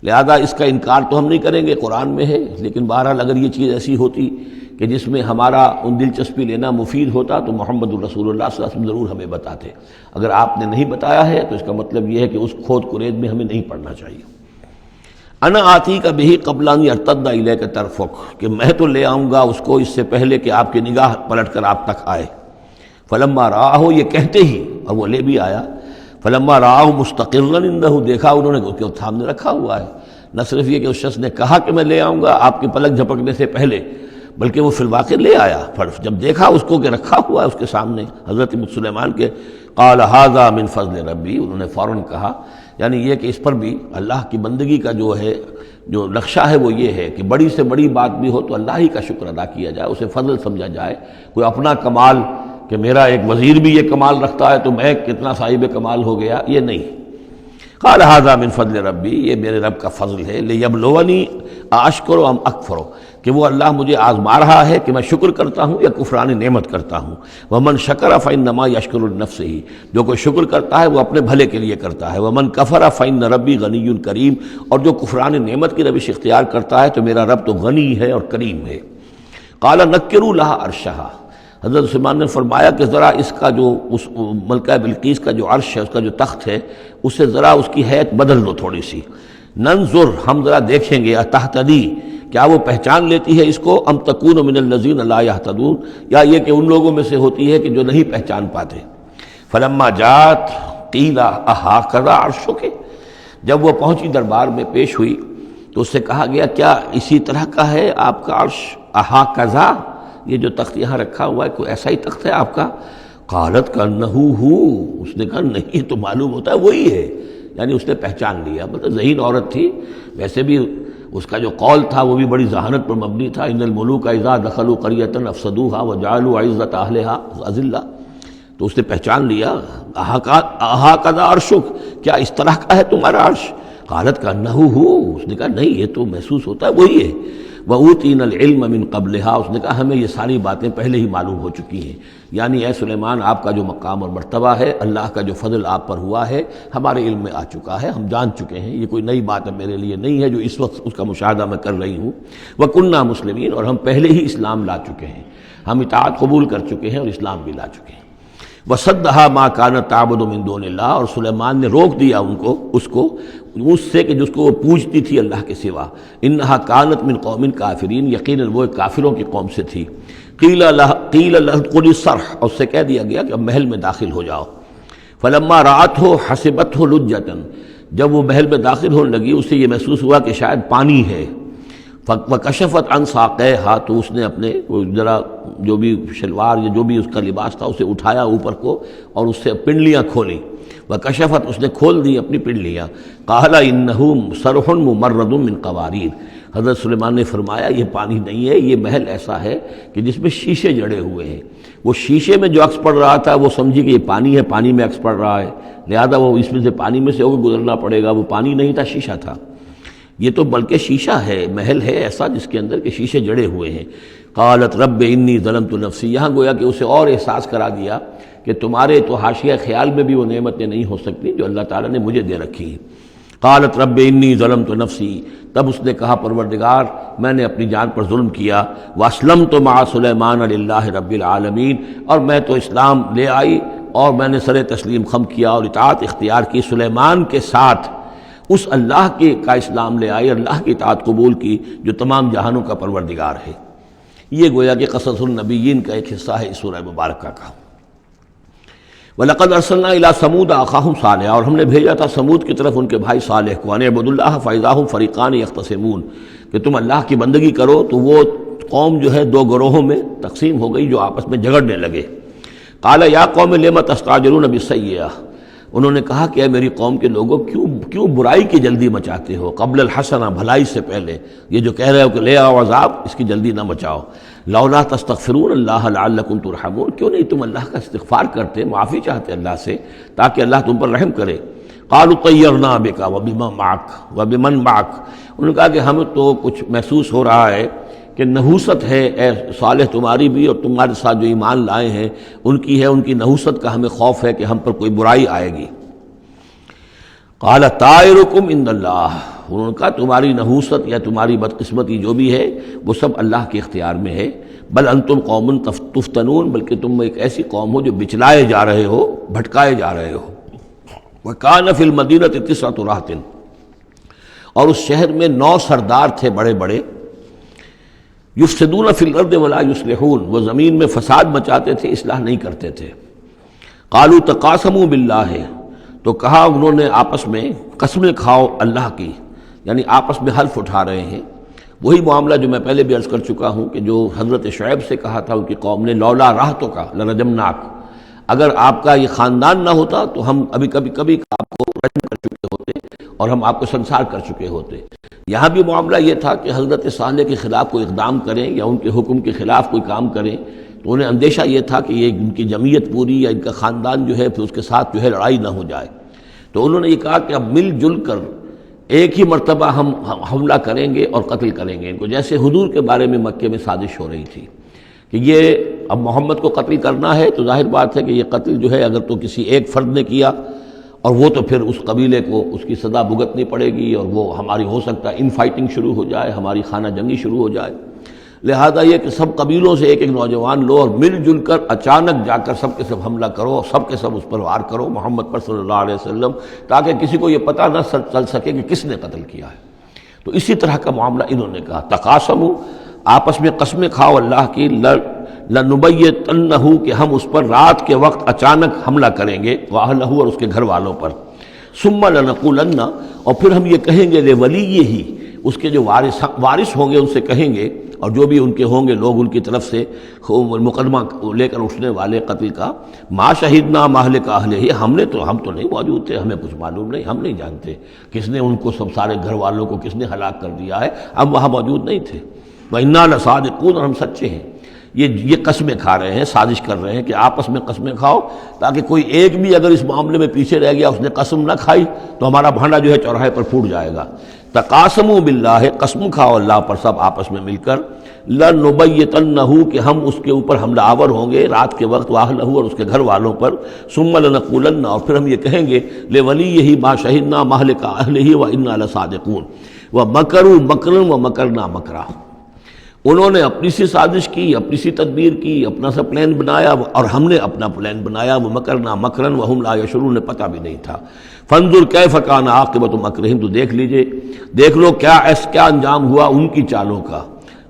لہذا اس کا انکار تو ہم نہیں کریں گے، قرآن میں ہے، لیکن بہرحال اگر یہ چیز ایسی ہوتی کہ جس میں ہمارا ان دلچسپی لینا مفید ہوتا تو محمد الرسول اللہ صلی اللہ علیہ وسلم ضرور ہمیں بتاتے۔ اگر آپ نے نہیں بتایا ہے تو اس کا مطلب یہ ہے کہ اس کھود کرید میں ہمیں نہیں پڑھنا چاہیے۔ انا آتی کا بہی قبل ان یرتد الیک طرفک، کہ میں تو لے آؤں گا اس کو اس سے پہلے کہ آپ کی نگاہ پلٹ کر آپ تک آئے۔ فلما رآہ، یہ کہتے ہی اور وہ لے بھی آیا، فلما رآہ مستقرا عندہ، دیکھا انہوں نے کہ وہ سامنے رکھا ہوا ہے۔ نہ صرف یہ کہ اس شخص نے کہا کہ میں لے آؤں گا آپ کے پلک جھپکنے سے پہلے، بلکہ وہ فی الواقع لے آیا۔ پھر جب دیکھا اس کو کہ رکھا ہوا ہے اس کے سامنے حضرت سلیمان کے، قال ھذا من فضل ربی، انہوں نے فوراً کہا، یعنی یہ کہ اس پر بھی اللہ کی بندگی کا جو ہے جو نقشہ ہے وہ یہ ہے کہ بڑی سے بڑی بات بھی ہو تو اللہ ہی کا شکر ادا کیا جائے، اسے فضل سمجھا جائے۔ کوئی اپنا کمال کہ میرا ایک وزیر بھی یہ کمال رکھتا ہے تو میں کتنا صاحب کمال ہو گیا، یہ نہیں۔ قال ھذا من فضل ربی، یہ میرے رب کا فضل ہے، لیبلونی اشکر ام اکفر، کہ وہ اللہ مجھے آزما رہا ہے کہ میں شکر کرتا ہوں یا کفران نعمت کرتا ہوں۔ ومن شکر فانما یشکر لنفسہ، جو کوئی شکر کرتا ہے وہ اپنے بھلے کے لیے کرتا ہے۔ ومن کفر فان ربی غنی کریم، اور جو کفران نعمت کی روش اختیار کرتا ہے تو میرا رب تو غنی ہے اور کریم ہے۔ قال نکروا لها عرشھا، حضرت سلیمان نے فرمایا کہ ذرا اس کا جو اس ملکہ بلقیس کا جو عرش ہے، اس کا جو تخت ہے، اسے ذرا اس کی حیت بدل دو تھوڑی سی۔ ننظر، ہم ذرا دیکھیں گے، اتہتدی، کیا وہ پہچان لیتی ہے اس کو، ام تکون من الذین لا یہتدون، یا یہ کہ ان لوگوں میں سے ہوتی ہے کہ جو نہیں پہچان پاتے۔ فلما جات قیل اہٰکذا عرشک، جب وہ پہنچی دربار میں پیش ہوئی تو اس سے کہا گیا کیا اسی طرح کا ہے آپ کا عرش، اہٰکذا، یہ جو تخت یہاں رکھا ہوا ہے کوئی ایسا ہی تخت ہے آپ کا؟ قالت کانہ ہو، اس نے کہا نہیں، تو معلوم ہوتا ہے وہی ہے، یعنی اس نے پہچان لیا، مطلب ذہین عورت تھی۔ ویسے بھی اس کا جو قول تھا وہ بھی بڑی ذہانت پر مبنی تھا، ان الملوک اذا دخلوا قریۃ افسدوها وجعلوا عزت اہلها اذلہ، تو اس نے پہچان لیا۔ اہٰکذا عرشک، کیا اس طرح کا ہے تمہارا عرش؟ قالت کانہ ہو، اس نے کہا نہیں، یہ تو محسوس ہوتا ہے وہی ہے۔ وَأُوتِينَا الْعِلْمَ مِنْ قَبْلِهَا، اس نے کہا ہمیں یہ ساری باتیں پہلے ہی معلوم ہو چکی ہیں، یعنی اے سلیمان آپ کا جو مقام اور مرتبہ ہے، اللہ کا جو فضل آپ پر ہوا ہے ہمارے علم میں آ چکا ہے، ہم جان چکے ہیں، یہ کوئی نئی بات میرے لیے نہیں ہے جو اس وقت اس کا مشاہدہ میں کر رہی ہوں۔ وَكُنَّا مُسْلِمِينَ، اور ہم پہلے ہی اسلام لا چکے ہیں، ہم اطاعت قبول کر چکے ہیں اور اسلام بھی لا چکے ہیں۔ وَصَدَّهَا مَا كَانَتْ تَعْبُدُ مِن دُونِ اللَّهِ، اور سلیمان نے روک دیا اس کو اس سے کہ جس کو وہ پوجتی تھی اللہ کے سوا۔ انها كانت من قوم کافرین، یقیناً وہ کافروں کی قوم سے تھی۔ قیل لها ادخلی الصرح، اور اس سے کہہ دیا گیا کہ اب محل میں داخل ہو جاؤ۔ فلما رأته حسبته لجة، جب وہ محل میں داخل ہونے لگی اسے یہ محسوس ہوا کہ شاید پانی ہے۔ وکشفت عن ساقیہا، تو اس نے اپنے ذرا جو بھی شلوار یا جو بھی اس کا لباس تھا اسے اٹھایا اوپر کو اور اس سے پنڈلیاں کھولیں۔ وکشفت، اس نے کھول دی اپنی پنڈلیاں۔ قال انہ صرح ممرد من قواریر، حضرت سلیمان نے فرمایا یہ پانی نہیں ہے، یہ محل ایسا ہے کہ جس میں شیشے جڑے ہوئے ہیں۔ وہ شیشے میں جو عکس پڑ رہا تھا وہ سمجھی کہ یہ پانی ہے، پانی میں عکس پڑ رہا ہے، لہذا وہ اس میں سے پانی میں سے ہو کے گزرنا پڑے گا، وہ پانی نہیں تھا، شیشہ تھا۔ یہ تو بلکہ شیشہ ہے، محل ہے ایسا جس کے اندر کہ شیشے جڑے ہوئے ہیں۔ قالت رب انی ظلمت نفسی، یہاں گویا کہ اسے اور احساس کرا دیا کہ تمہارے تو حاشیہ خیال میں بھی وہ نعمتیں نہیں ہو سکتی جو اللہ تعالیٰ نے مجھے دے رکھی ہیں۔ قالت رب انی ظلمت نفسی، تب اس نے کہا پروردگار میں نے اپنی جان پر ظلم کیا، واسلمت مع سلیمان للہ رب العالمین، اور میں تو اسلام لے آئی اور میں نے سر تسلیم خم کیا اور اطاعت اختیار کی سلیمان کے ساتھ، اس اللہ کا اسلام لے آئی، اللہ کی اطاعت قبول کی جو تمام جہانوں کا پروردگار ہے۔ یہ گویا کہ قصص النبیین کا ایک حصہ ہے اس سورہ مبارکہ کا۔ وَلَقَدْ أَرْسَلْنَا إِلَىٰ ثَمُودَ أَخَاهُمْ صَالِحًا، اور ہم نے بھیجا تھا سمود کی طرف ان کے بھائی صالح کو، أَنِ اعْبُدُوا اللَّهَ فَإِذَا هُمْ فَرِيقَانِ يَخْتَصِمُونَ، کہ تم اللہ کی بندگی کرو تو وہ قوم جو ہے دو گروہوں میں تقسیم ہو گئی جو آپس میں جھگڑنے لگے۔ قَالَ يَا قَوْمِ لِمَ تَسْتَعْجِلُونَ بِالسَّيِّئَةِ، انہوں نے کہا کہ اے میری قوم کے لوگوں کیوں برائی کی جلدی مچاتے ہو، قبل الحسنہ بھلائی سے پہلے، یہ جو کہہ رہے ہو کہ لے آؤ عذاب، اس کی جلدی نہ مچاؤ۔ لولا تستغفرون اللہ لعلکم ترحمون، کیوں نہیں تم اللہ کا استغفار کرتے، معافی چاہتے اللہ سے تاکہ اللہ تم پر رحم کرے۔ قالوا طیرنا بک وبمن معک، انہوں نے کہا کہ ہمیں تو کچھ محسوس ہو رہا ہے کہ نحوست ہے اے صالح تمہاری بھی، اور تمہارے ساتھ جو ایمان لائے ہیں ان کی ہے، ان کی نحوست کا ہمیں خوف ہے کہ ہم پر کوئی برائی آئے گی۔ قال طائرکم عند اللہ، انہوں نے کہا تمہاری نحوست یا تمہاری بدقسمتی جو بھی ہے وہ سب اللہ کے اختیار میں ہے، بل انتم قوم تفتنون، بلکہ تم ایک ایسی قوم ہو جو بچلائے جا رہے ہو، بھٹکائے جا رہے ہو۔ وکان فی المدینۃ تسعۃ رہط، اور اس شہر میں 9 سردار تھے بڑے بڑے، یفسدون فی الارض ولا یصلحون، وہ زمین میں فساد مچاتے تھے، اصلاح نہیں کرتے تھے۔ قالوا تقاسموا باللہ، تو کہا انہوں نے آپس میں قسمیں کھاؤ اللہ کی، یعنی آپس میں حلف اٹھا رہے ہیں۔ وہی معاملہ جو میں پہلے بھی عرض کر چکا ہوں کہ جو حضرت شعیب سے کہا تھا ان کی قوم نے، لولا رہتک لرجمناک، اگر آپ کا یہ خاندان نہ ہوتا تو ہم ابھی کبھی آپ کو رجم کر چکے ہوتے اور ہم آپ کو سنسار کر چکے ہوتے۔ یہاں بھی معاملہ یہ تھا کہ حضرت صالح کے خلاف کوئی اقدام کریں یا ان کے حکم کے خلاف کوئی کام کریں تو انہیں اندیشہ یہ تھا کہ یہ ان کی جمعیت پوری یا ان کا خاندان جو ہے پھر اس کے ساتھ جو ہے لڑائی نہ ہو جائے۔ تو انہوں نے یہ کہا کہ اب مل جل کر ایک ہی مرتبہ ہم حملہ کریں گے اور قتل کریں گے ان کو، جیسے حضور کے بارے میں مکے میں سازش ہو رہی تھی کہ یہ اب محمد کو قتل کرنا ہے، تو ظاہر بات ہے کہ یہ قتل جو ہے اگر تو کسی ایک فرد نے کیا اور وہ تو پھر اس قبیلے کو اس کی سزا بھگتنی پڑے گی، اور وہ ہماری ہو سکتا ہے ان فائٹنگ شروع ہو جائے، ہماری خانہ جنگی شروع ہو جائے۔ لہذا یہ کہ سب قبیلوں سے ایک ایک نوجوان لو اور مل جل کر اچانک جا کر سب کے سب حملہ کرو اور سب کے سب اس پر وار کرو محمد پر صلی اللہ علیہ وسلم، تاکہ کسی کو یہ پتہ نہ چل سکے کہ کس نے قتل کیا ہے۔ تو اسی طرح کا معاملہ انہوں نے کہا، تقاسموا، آپس میں قسمیں کھاؤ اللہ کی، لنبیتنہ، کہ ہم اس پر رات کے وقت اچانک حملہ کریں گے، واہلہ، اور اس کے گھر والوں پر، ثم لنقولن، اور پھر ہم یہ کہیں گے لولیہ، اس کے جو وارث ہوں گے ان سے کہیں گے، اور جو بھی ان کے ہوں گے لوگ ان کی طرف سے مقدمہ لے کر اٹھنے والے قتل کا، ما شہدنا مہلک اہلہ، ہم تو نہیں موجود تھے، ہمیں کچھ معلوم نہیں، ہم نہیں جانتے کس نے ان کو سب سارے گھر والوں کو کس نے ہلاک کر دیا ہے، ہم وہاں موجود نہیں تھے۔ وَإِنَّا لَصَادِقُونَ، اور ہم سچے ہیں۔ یہ قسمیں کھا رہے ہیں، سازش کر رہے ہیں کہ آپس میں قسمیں کھاؤ تاکہ کوئی ایک بھی اگر اس معاملے میں پیچھے رہ گیا، اس نے قسم نہ کھائی تو ہمارا بھانڈا جو ہے چوراہے پر پھوٹ جائے گا۔ تقاسموا باللہ، قسم کھاؤ اللہ پر سب آپس میں مل کر، لنبیتنہ، کہ ہم اس کے اوپر حملہ آور ہوں گے رات کے وقت، واہلہ، اور اس کے گھر والوں پر، ثم لنقولن، اور پھر ہم یہ کہیں گے لولیہ ما شہدنا مہلک اہلہ وإنا لصادقون، ومکروا مکرا ومکرنا مکرا، انہوں نے اپنی سی سازش کی، اپنی سی تدبیر کی، اپنا سا پلان بنایا، اور ہم نے اپنا پلان بنایا، وہ مکرنا مکرن وہم لا یشعرون، پتہ بھی نہیں تھا۔ فانظر کیف کان عاقبۃ مکرہم، تو دیکھ لو کیا انجام ہوا ان کی چالوں کا۔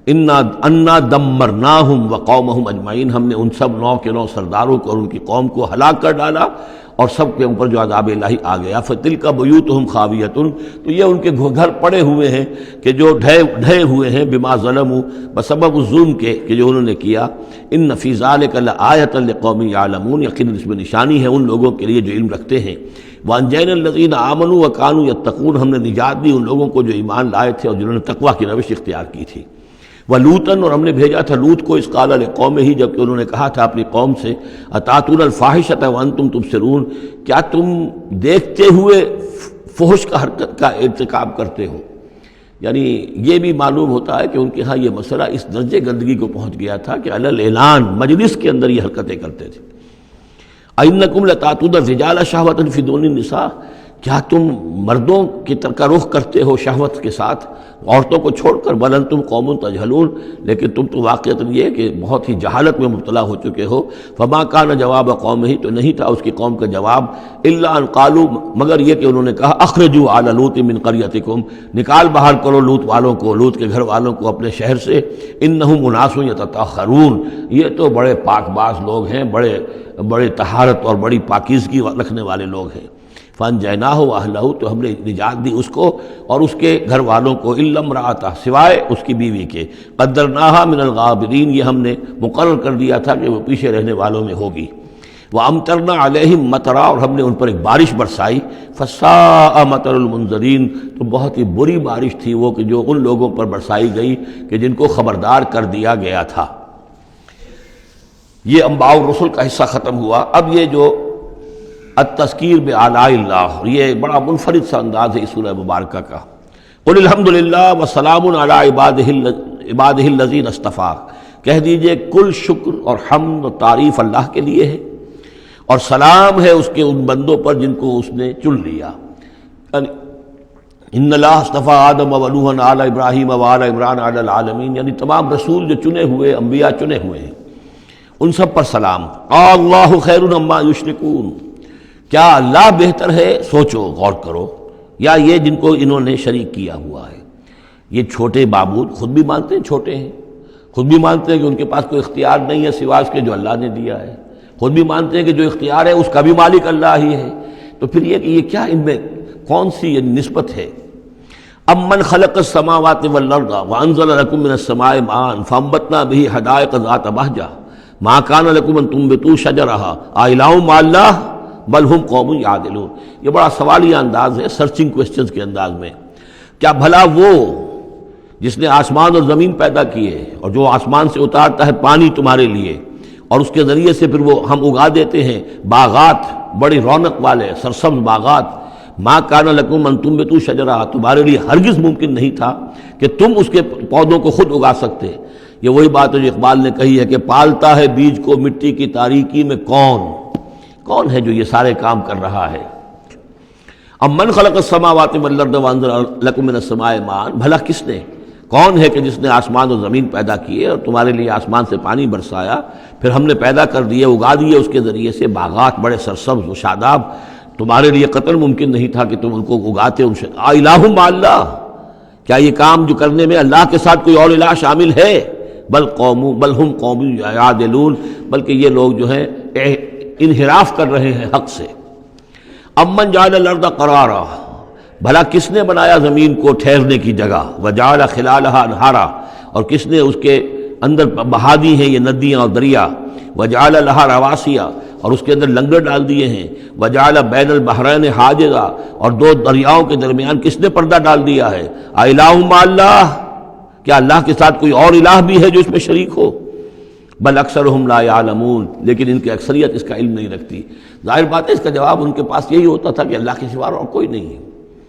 انا دمرناہم وقومہم اجمعین، ہم نے ان سب 9 کے 9 سرداروں کو اور ان کی قوم کو ہلاک کر ڈالا، اور سب کے اوپر جو عذاب الہی آ گیا۔ فتلک بیوتہم خاویۃ، تو یہ ان کے گھر پڑے ہوئے ہیں کہ جو ڈھے ہوئے ہیں، بما ظلموا، بسبب ظلم کے کہ جو انہوں نے کیا۔ ان فی ذلک لآیۃ لقوم یعلمون، یقیناً اس میں نشانی ہے ان لوگوں کے لیے جو علم رکھتے ہیں۔ وانجینا الذین آمنوا وکانوا یتقون، ہم نے نجات دی ان لوگوں کو جو ایمان لائے تھے اور جنہوں نے تقویٰ کی روش اختیار کی تھی۔ وَلُوطًا، اور ہم نے بھیجا تھا لوط کو، اذ قال لقومہ، جبکہ انہوں نے کہا تھا اپنی قوم سے، اتاتون الفاحشۃ وانتم تبصرون، کیا تم دیکھتے ہوئے فحش کا حرکت کا ارتکاب کرتے ہو؟ یعنی یہ بھی معلوم ہوتا ہے کہ ان کے ہاں یہ مسئلہ اس درجے گندگی کو پہنچ گیا تھا کہ علی الاعلان مجلس کے اندر یہ حرکتیں کرتے تھے۔ اَإِنَّكُمْ لَتَأْتُونَ الرِّجَالَ شَهْوَةً فِي دُونِ النِّسَاءِ، کیا تم مردوں کی طرف کا رخ کرتے ہو شہوت کے ساتھ عورتوں کو چھوڑ کر؟ بل انتم قوم تجہلون، لیکن تم تو واقعتاً یہ کہ بہت ہی جہالت میں مبتلا ہو چکے ہو۔ فما کان جواب قومہ، تو نہیں تھا اس کی قوم کا جواب، الا ان قالوا، مگر یہ کہ انہوں نے کہا اخرجوا آل لوط من قریتکم، نکال باہر کرو لوط والوں کو، لوط کے گھر والوں کو اپنے شہر سے، انہم اناس یتطہرون، یہ تو بڑے پاک باز لوگ ہیں، بڑے طہارت اور بڑی پاکیزگی رکھنے والے لوگ ہیں۔ فانجیناہ واہلہ، تو ہم نے نجات دی اس کو اور اس کے گھر والوں کو، الا امرأتہ، سوائے اس کی بیوی کے، قدرناہا من الغابرین، یہ ہم نے مقرر کر دیا تھا کہ وہ پیچھے رہنے والوں میں ہوگی۔ وامطرنا علیہم مطرا، اور ہم نے ان پر ایک بارش برسائی، فساء مطر المنذرین، تو بہت ہی بری بارش تھی وہ کہ جو ان لوگوں پر برسائی گئی کہ جن کو خبردار کر دیا گیا تھا۔ یہ انباء الرسل کا حصہ ختم ہوا۔ اب یہ جو التذکیر بآلاء اللہ، یہ بڑا منفرد سا انداز ہے اس سورہ مبارکہ کا۔ قل الحمد للہ وسلام علی عبادہ الذین اصطفیٰ، کہہ دیجئے کل شکر اور حمد و تعریف اللہ کے لیے ہے، اور سلام ہے اس کے ان بندوں پر جن کو اس نے چن لیا۔ ان اللہ اصطفیٰ آدم و نوحا علی ابراہیم و علی عمران علی العالمین، یعنی تمام رسول جو چنے ہوئے، انبیاء چنے ہوئے ہیں، ان سب پر سلام۔ اللہ خیر عما یشرکون، کیا اللہ بہتر ہے، سوچو غور کرو، یا یہ جن کو انہوں نے شریک کیا ہوا ہے؟ یہ چھوٹے معبود خود بھی مانتے ہیں چھوٹے ہیں، خود بھی مانتے ہیں کہ ان کے پاس کوئی اختیار نہیں ہے سوائے اس کے جو اللہ نے دیا ہے، خود بھی مانتے ہیں کہ جو اختیار ہے اس کا بھی مالک اللہ ہی ہے، تو پھر یہ کہ یہ کیا ان میں کون سی یہ نسبت ہے؟ امن خلق السماوات والارض وانزل لكم من السماء ماء فانبتنا به حدائق ذات بہجہ ما كان لكم ان تنبتوا شجرها اإله مع الله بل ہم قوم یعدلون۔ یہ بڑا سوالیہ انداز ہے، سرچنگ کوسچنز کے انداز میں۔ کیا بھلا وہ جس نے آسمان اور زمین پیدا کیے اور جو آسمان سے اتارتا ہے پانی تمہارے لیے، اور اس کے ذریعے سے پھر وہ ہم اگا دیتے ہیں باغات، بڑی رونق والے سرسبز باغات، ما کان لکم ان تنبتوا شجرہ، تمہارے لیے ہرگز ممکن نہیں تھا کہ تم اس کے پودوں کو خود اگا سکتے۔ یہ وہی بات ہے جو اقبال نے کہی ہے کہ پالتا ہے بیج کو مٹی کی تاریکی میں کون ہے جو یہ سارے کام کر رہا ہے؟ امن خلق السماوات والارض وانزل لكم من السماء ماء، بھلا کس نے، کون ہے کہ جس نے آسمان اور زمین پیدا کیے اور تمہارے لیے آسمان سے پانی برسایا، پھر ہم نے پیدا کر دیے، اگا دیے اس کے ذریعے سے باغات بڑے سرسبز و شاداب، تمہارے لیے قطعاً ممکن نہیں تھا کہ تم ان کو اگاتے۔ ان سے الہ مع اللہ، کیا یہ کام جو کرنے میں اللہ کے ساتھ کوئی اور الہ شامل ہے؟ بل ہم قوم یعدلون، بلکہ یہ لوگ جو ہیں انحراف کر رہے ہیں حق سے۔ امن جعل الارض قرارا، بھلا کس نے بنایا زمین کو ٹھہرنے کی جگہ، وجعل خلالها انہارا، اور کس نے اس کے اندر بہا دی ہیں یہ ندیاں اور دریا، وجعل لها رواسیا، اور اس کے اندر لنگر ڈال دیے ہیں، وجعل بین البحرین حاجزا، اور دو دریاؤں کے درمیان کس نے پردہ ڈال دیا ہے؟ الہ مع اللہ، کیا اللہ کے ساتھ کوئی اور الہ بھی ہے جو اس میں شریک ہو؟ بل اکثرہم لا یعلمون، لیکن ان کی اکثریت اس کا علم نہیں رکھتی۔ ظاہر بات ہے اس کا جواب ان کے پاس یہی ہوتا تھا کہ اللہ کے سوا اور کوئی نہیں ہے،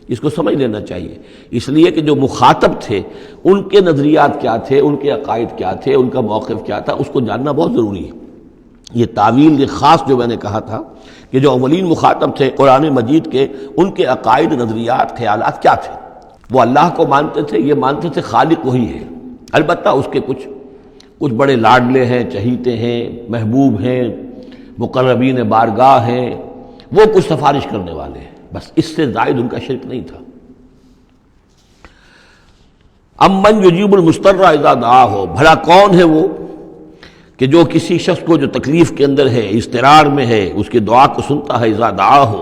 اس کو سمجھ لینا چاہیے۔ اس لیے کہ جو مخاطب تھے ان کے نظریات کیا تھے، ان کے عقائد کیا تھے، ان کا موقف کیا تھا، اس کو جاننا بہت ضروری ہے۔ یہ تعویل یہ خاص جو میں نے کہا تھا کہ جو اولین مخاطب تھے قرآن مجید کے، ان کے عقائد، نظریات، خیالات کیا تھے؟ وہ اللہ کو مانتے تھے، یہ مانتے تھے خالق وہی ہے، البتہ اس کے کچھ بڑے لاڈلے ہیں، چہیتے ہیں، محبوب ہیں، مقربین بارگاہ ہیں، وہ کچھ سفارش کرنے والے ہیں، بس اس سے زائد ان کا شرک نہیں تھا۔ امن یجیب المضطر اذا دعاہ، بھلا کون ہے وہ کہ جو کسی شخص کو جو تکلیف کے اندر ہے، اضطرار میں ہے، اس کی دعا کو سنتا ہے، اذا دعاہ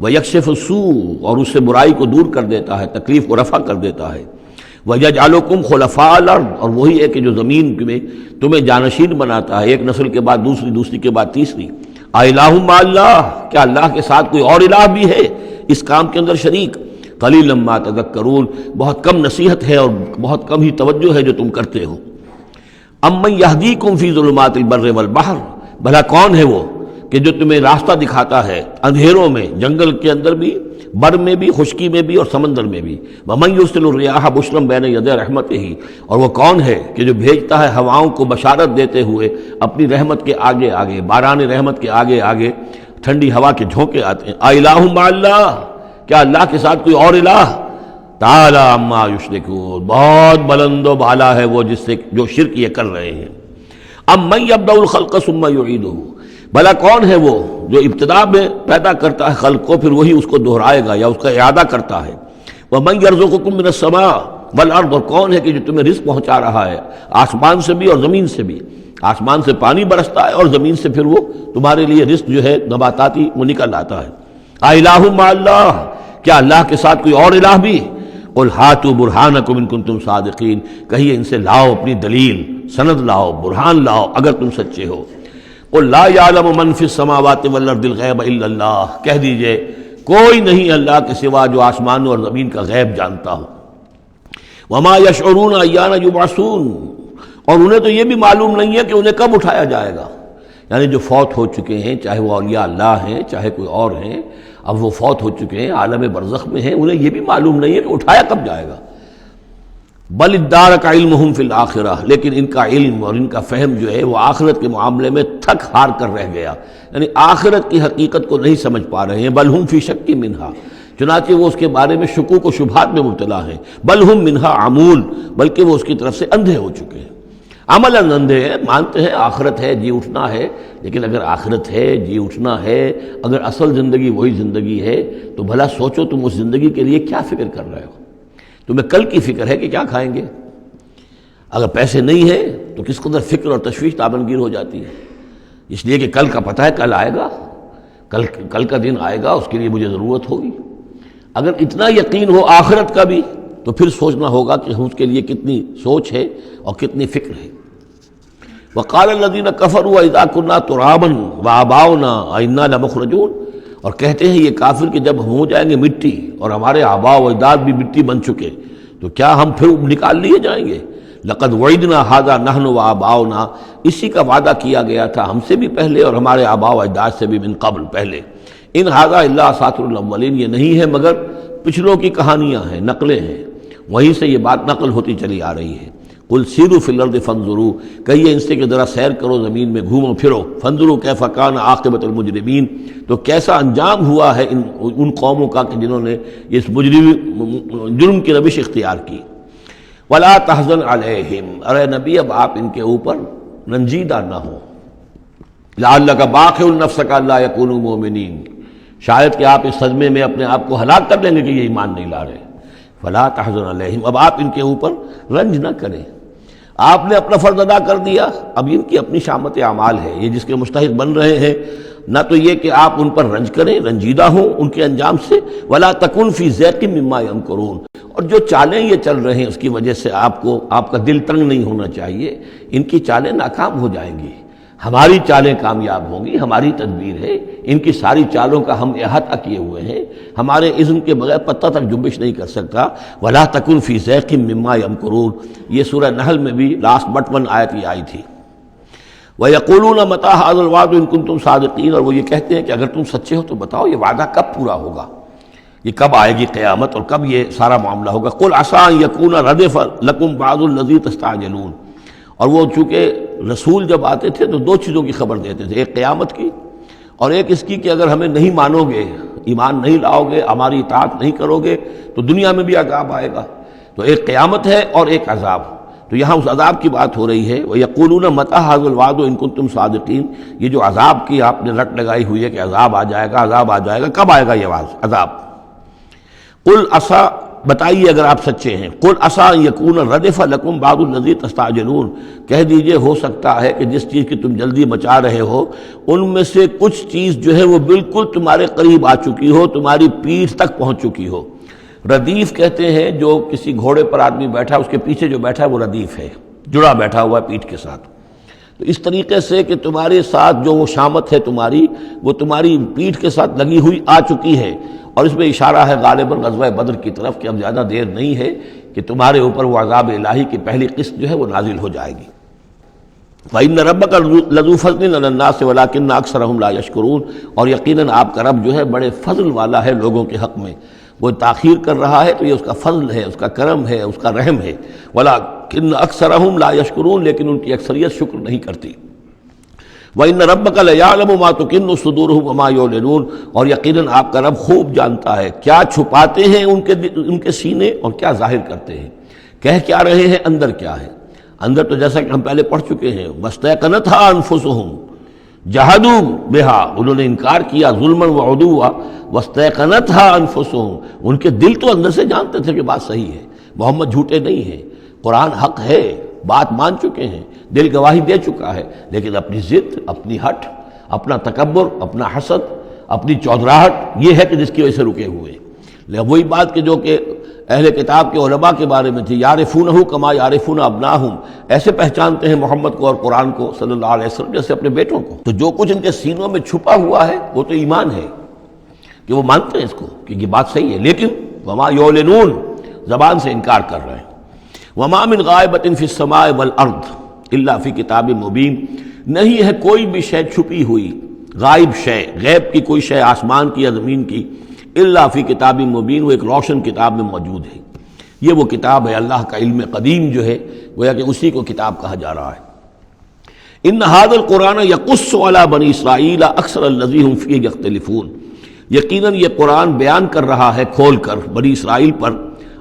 ویکشف السوء، اور اس سے برائی کو دور کر دیتا ہے، تکلیف کو رفع کر دیتا ہے، وَيَجْعَلُكُمْ خُلَفَاءَ الْأَرْضِ، اور وہی ہے کہ جو زمین میں تمہیں جانشین بناتا ہے، ایک نسل کے بعد دوسری، دوسری کے بعد تیسری۔ اِلَٰهٌ مَّعَ اللَّهِ، کیا اللہ کے ساتھ کوئی اور الہ بھی ہے اس کام کے اندر شریک؟ قَلِيلًا مَّا تَذَكَّرُونَ، بہت کم نصیحت ہے اور بہت کم ہی توجہ ہے جو تم کرتے ہو۔ اَمَّن يَهْدِيكُمْ فِي ظُلُمَاتِ الْبَرِّ وَالْبَحْرِ، بھلا کون ہے وہ کہ جو تمہیں راستہ دکھاتا ہے اندھیروں میں، جنگل کے اندر بھی، بر میں بھی، خشکی میں بھی اور سمندر میں بھی. وَمَن يُرْسِلُ الرِّيَاحَ بُشْرًا بَيْنَ يَدَيْ رَحْمَتِهِ، اور وہ کون ہے کہ جو بھیجتا ہے ہواؤں کو بشارت دیتے ہوئے اپنی رحمت کے آگے آگے، باران رحمت کے آگے آگے ٹھنڈی ہوا کے جھونکے آتے ہیں. اَإِلَٰهٌ مَّعَ اللَّهِ، کیا اللہ کے ساتھ کوئی اور الہ؟ تعالیٰ عما یشرکون، بہت بلند و بالا ہے وہ جس سے جو شرک یہ کر رہے ہیں. امن یبدأ الخلق ثم یعیدہ، بھلا کون ہے وہ جو ابتدا میں پیدا کرتا ہے خلق کو پھر وہی اس کو دہرائے گا یا اس کا اعادہ کرتا ہے. ومن یرزقکم من السماء والارض، اور کون ہے کہ جو تمہیں رزق پہنچا رہا ہے آسمان سے بھی اور زمین سے بھی. آسمان سے پانی برستا ہے اور زمین سے پھر وہ تمہارے لیے رزق جو ہے نباتاتی وہ نکل آتا ہے. الہ مع اللہ، کیا اللہ کے ساتھ کوئی اور الہ بھی؟ قل ہاتوا برہانکم ان کنتم صادقین، کہیے ان سے لاؤ اپنی دلیل، سند لاؤ، برہان لاؤ اگر تم سچے ہو. قل لا یعلم من فی السماوات والارض الغیب الا اللہ، کہہ دیجئے کوئی نہیں اللہ کے سوا جو آسمانوں اور زمین کا غیب جانتا ہو. وما یشعرون ایان یبعثون، اور انہیں تو یہ بھی معلوم نہیں ہے کہ انہیں کب اٹھایا جائے گا. یعنی جو فوت ہو چکے ہیں، چاہے وہ اولیاء اللہ ہیں چاہے کوئی اور ہیں، اب وہ فوت ہو چکے ہیں، عالم برزخ میں ہیں، انہیں یہ بھی معلوم نہیں ہے کہ اٹھایا کب جائے گا. بل ادارک علمہم فی الآخرہ، لیکن ان کا علم اور ان کا فہم جو ہے وہ آخرت کے معاملے میں تھک ہار کر رہ گیا، یعنی آخرت کی حقیقت کو نہیں سمجھ پا رہے ہیں. بل ہم فی شک منہا، چنانچہ وہ اس کے بارے میں شکوک و شبہات میں مبتلا ہیں. بل ہم منہا عمون، بلکہ وہ اس کی طرف سے اندھے ہو چکے ہیں. عملاً اندھے ہیں، مانتے ہیں آخرت ہے، جی اٹھنا ہے، لیکن اگر آخرت ہے، جی اٹھنا ہے، اگر اصل زندگی وہی زندگی ہے تو بھلا سوچو تم اس زندگی کے لیے کیا فکر کر رہے ہو. تمہیں کل کی فکر ہے کہ کیا کھائیں گے. اگر پیسے نہیں ہیں تو کس قدر فکر اور تشویش تابنگیر ہو جاتی ہے، اس لیے کہ کل کا پتہ ہے کل آئے گا، کل کا دن آئے گا، اس کے لیے مجھے ضرورت ہوگی. اگر اتنا یقین ہو آخرت کا بھی تو پھر سوچنا ہوگا کہ اس کے لیے کتنی سوچ ہے اور کتنی فکر ہے. وقال الذين كفروا واذا كنا ترابا وآباؤنا أئنا لمخرجون، اور کہتے ہیں یہ کافر کہ جب ہم ہو جائیں گے مٹی اور ہمارے آباء و اجداد بھی مٹی بن چکے تو کیا ہم پھر نکال لیے جائیں گے. لقد وعدنا هذا نحن وآباؤنا، اسی کا وعدہ کیا گیا تھا ہم سے بھی پہلے اور ہمارے آباء و اجداد سے بھی من قبل پہلے. ان هذا الا اساطیر الاولین، یہ نہیں ہے مگر پچھلوں کی کہانیاں ہیں، نقلیں ہیں، وہیں سے یہ بات نقل ہوتی چلی آ رہی ہے. قل سیروا فی الارض فانظروا، کہیے ان سے کہ ذرا سیر کرو زمین میں، گھومو پھرو. فانظروا کیف کان عاقبۃ المجرمین، تو کیسا انجام ہوا ہے ان قوموں کا کہ جنہوں نے اس جرم کی روش اختیار کی. ولا تحزن علیہم، ارے نبی اب آپ ان کے اوپر رنجیدہ نہ ہو. لعلک باخع نفسک الا یکونوا مؤمنین، شاید کہ آپ اس صدمے میں اپنے آپ کو ہلاک کر لیں گے کہ یہ ایمان نہیں لا رہے. فلا تحزن علیہم، اب آپ ان کے اوپر رنج نہ کریں. آپ نے اپنا فرض ادا کر دیا، اب ان کی اپنی شامت اعمال ہے، یہ جس کے مستحق بن رہے ہیں. نہ تو یہ کہ آپ ان پر رنج کریں، رنجیدہ ہوں ان کے انجام سے. ولا تکن فی ضیق مما یمکرون، اور جو چالیں یہ چل رہے ہیں اس کی وجہ سے آپ کا دل تنگ نہیں ہونا چاہیے. ان کی چالیں ناکام ہو جائیں گی، ہماری چالیں کامیاب ہوں گی، ہماری تدبیر ہے. ان کی ساری چالوں کا ہم احاطہ کیے ہوئے ہیں، ہمارے اذن کے بغیر پتہ تک جنبش نہیں کر سکتا. ولا تکن فی ضیق مما یمکرون، یہ سورہ نحل میں بھی لاسٹ بٹ 1 آیت یہ آئی تھی. وَيَقُولُونَ مَتَىٰ هَٰذَا الْوَعْدُ إِن كُنتُمْ صَادِقِينَ، اور وہ یہ کہتے ہیں کہ اگر تم سچے ہو تو بتاؤ یہ وعدہ کب پورا ہوگا، یہ کب آئے گی قیامت اور کب یہ سارا معاملہ ہوگا. قُلْ عَسَىٰ أَن يَكُونَ رَدِفَ لَكُمْ بَعْضُ الَّذِي تَسْتَعْجِلُونَ، اور وہ چونکہ رسول جب آتے تھے تو 2 چیزوں کی خبر دیتے تھے، ایک قیامت کی اور ایک اس کی کہ اگر ہمیں نہیں مانو گے، ایمان نہیں لاؤ گے، ہماری اطاعت نہیں کرو گے تو دنیا میں بھی عذاب آئے گا. تو ایک قیامت ہے اور ایک عذاب. تو یہاں اس عذاب کی بات ہو رہی ہے. وَيَقُولُونَ مَتَىٰ هَٰذَا الْوَعْدُ إِن كُنتُمْ صَادِقِينَ، یہ جو عذاب کی آپ نے رٹ لگائی ہوئی ہے کہ عذاب آ جائے گا، عذاب آ جائے گا، کب آئے گا یہ عذاب. قُلْ عَسَىٰ، بتائیے اگر آپ سچے ہیں. قُلْ عَسَىٰ أَن يَكُونَ رَدِفَ لَكُمْ بَعْضُ الَّذِي تَسْتَعْجِلُونَ، کہہ دیجئے ہو سکتا ہے کہ جس چیز کی تم جلدی مچا رہے ہو ان میں سے کچھ چیز جو ہے وہ بالکل تمہارے قریب آ چکی ہو، تمہاری پیٹھ تک پہنچ چکی ہو. ردیف کہتے ہیں جو کسی گھوڑے پر آدمی بیٹھا ہے اس کے پیچھے جو بیٹھا ہے وہ ردیف ہے، جڑا بیٹھا ہوا ہے پیٹھ کے ساتھ. تو اس طریقے سے کہ تمہارے ساتھ جو وہ شامت ہے تمہاری، وہ تمہاری پیٹھ کے ساتھ لگی ہوئی آ چکی ہے. اور اس میں اشارہ ہے غالباً غزوہ بدر کی طرف کہ اب زیادہ دیر نہیں ہے کہ تمہارے اوپر وہ عذاب الہی کی پہلی قسط جو ہے وہ نازل ہو جائے گی. وَإِنَّ رَبَّكَ لَذُو فَضْلٍ عَلَى النَّاسِ وَلَٰكِنَّ أَكْثَرَهُمْ لَا يَشْكُرُونَ، اور یقیناً آپ کا رب جو ہے بڑے فضل والا ہے لوگوں کے حق میں، وہ تاخیر کر رہا ہے تو یہ اس کا فضل ہے، اس کا کرم ہے، اس کا رحم ہے، وَلَٰكِنَّ أَكْثَرَهُمْ لَا يَشْكُرُونَ، لیکن ان کی اکثریت شکر نہیں کرتی۔ وَإِنَّ رَبَّكَ لَيَعْلَمُ مَا تُكِنُّ صُدُورُهُمْ وَمَا يُعْلِنُونَ، اور یقیناً آپ کا رب خوب جانتا ہے کیا چھپاتے ہیں ان کے سینے اور کیا ظاہر کرتے ہیں، کہہ کیا رہے ہیں، اندر کیا ہے۔ اندر تو جیسا کہ ہم پہلے پڑھ چکے ہیں، وَاسْتَيْقَنَتْهَا أَنفُسُهُمْ جَحَدُوا بِهَا، انہوں نے انکار کیا ظلمًا وعدوا، وَاسْتَيْقَنَتْهَا أَنفُسُهُمْ، ان کے دل تو اندر سے جانتے تھے کہ بات صحیح ہے، محمد جھوٹے نہیں ہیں، قرآن حق ہے، بات مان چکے ہیں، دل گواہی دے چکا ہے، لیکن اپنی ضد، اپنی ہٹ، اپنا تکبر، اپنا حسد، اپنی چودراہٹ، یہ ہے کہ جس کی وجہ سے رکے ہوئے ہیں۔ وہی بات کہ جو کہ اہل کتاب کے علماء کے بارے میں تھی، یعرفونہ کما یعرفون ابناہم، ایسے پہچانتے ہیں محمد کو اور قرآن کو صلی اللہ علیہ وسلم جیسے اپنے بیٹوں کو۔ تو جو کچھ ان کے سینوں میں چھپا ہوا ہے وہ تو ایمان ہے کہ وہ مانتے ہیں اس کو کہ یہ بات صحیح ہے، لیکن وما یعلنون، زبان سے انکار کر رہے ہیں۔ وما من غائبۃ فی السماء والارض الا فی کتاب مبین، نہیں ہے کوئی بھی شے چھپی ہوئی، غائب شے، غیب کی کوئی شے آسمان کی یا زمین کی، الا فی کتاب مبین، وہ ایک روشن کتاب میں موجود ہے۔ یہ وہ کتاب ہے، اللہ کا علم قدیم جو ہے، گویا کہ اسی کو کتاب کہا جا رہا ہے۔ ان ھذا القرآن یقص علی بنی اسرائیل اکثر الذی ھم فیہ یختلفون، یقیناً یہ قرآن بیان کر رہا ہے کھول کر بنی اسرائیل پر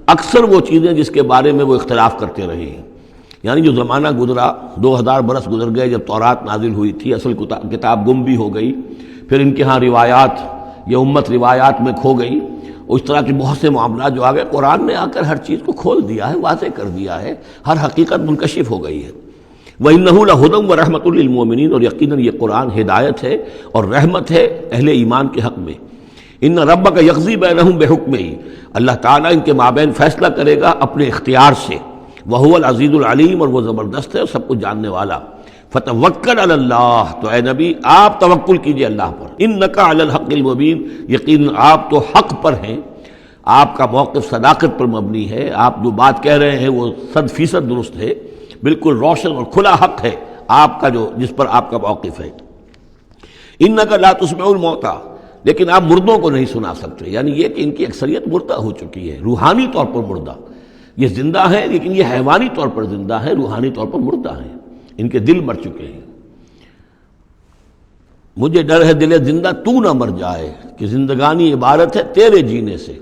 اکثر وہ چیزیں جس کے بارے میں وہ اختلاف کرتے رہے ہیں۔ یعنی جو زمانہ گزرا، 2000 برس گزر گئے جب تورات نازل ہوئی تھی، اصل کتاب گم بھی ہو گئی، پھر ان کے ہاں روایات، یہ امت روایات میں کھو گئی، اس طرح کے بہت سے معاملات جو آ گئے، قرآن نے آ کر ہر چیز کو کھول دیا ہے، واضح کر دیا ہے، ہر حقیقت منکشف ہو گئی ہے۔ وَإِنَّهُ لَهُدًى وَرَحْمَةٌ لِّلْمُؤْمِنِينَ، اور یقیناً یہ قرآن ہدایت ہے اور رحمت ہے اہل ایمان کے حق میں۔ ان ربک یقضی بینہم بحکمہ، اللہ تعالیٰ ان کے مابین فیصلہ کرے گا اپنے اختیار سے، وہو العزیز العلیم، اور وہ زبردست ہے اور سب کچھ جاننے والا۔ فتوکل علی اللہ، تو اے نبی آپ توکل کیجئے اللہ پر، انک علی الحق المبین، یقیناً آپ تو حق پر ہیں، آپ کا موقف صداقت پر مبنی ہے، آپ جو بات کہہ رہے ہیں وہ 100% درست ہے، بالکل روشن اور کھلا حق ہے آپ کا، جو جس پر آپ کا موقف ہے۔ انک لا تسمع الموتى، لیکن آپ مردوں کو نہیں سنا سکتے، یعنی یہ کہ ان کی اکثریت مردہ ہو چکی ہے، روحانی طور پر مردہ، یہ زندہ ہے لیکن یہ حیوانی طور پر زندہ ہے، روحانی طور پر مردہ ہیں، ان کے دل مر چکے ہیں۔ مجھے ڈر ہے دل زندہ تو نہ مر جائے، کہ زندگانی عبارت ہے تیرے جینے سے۔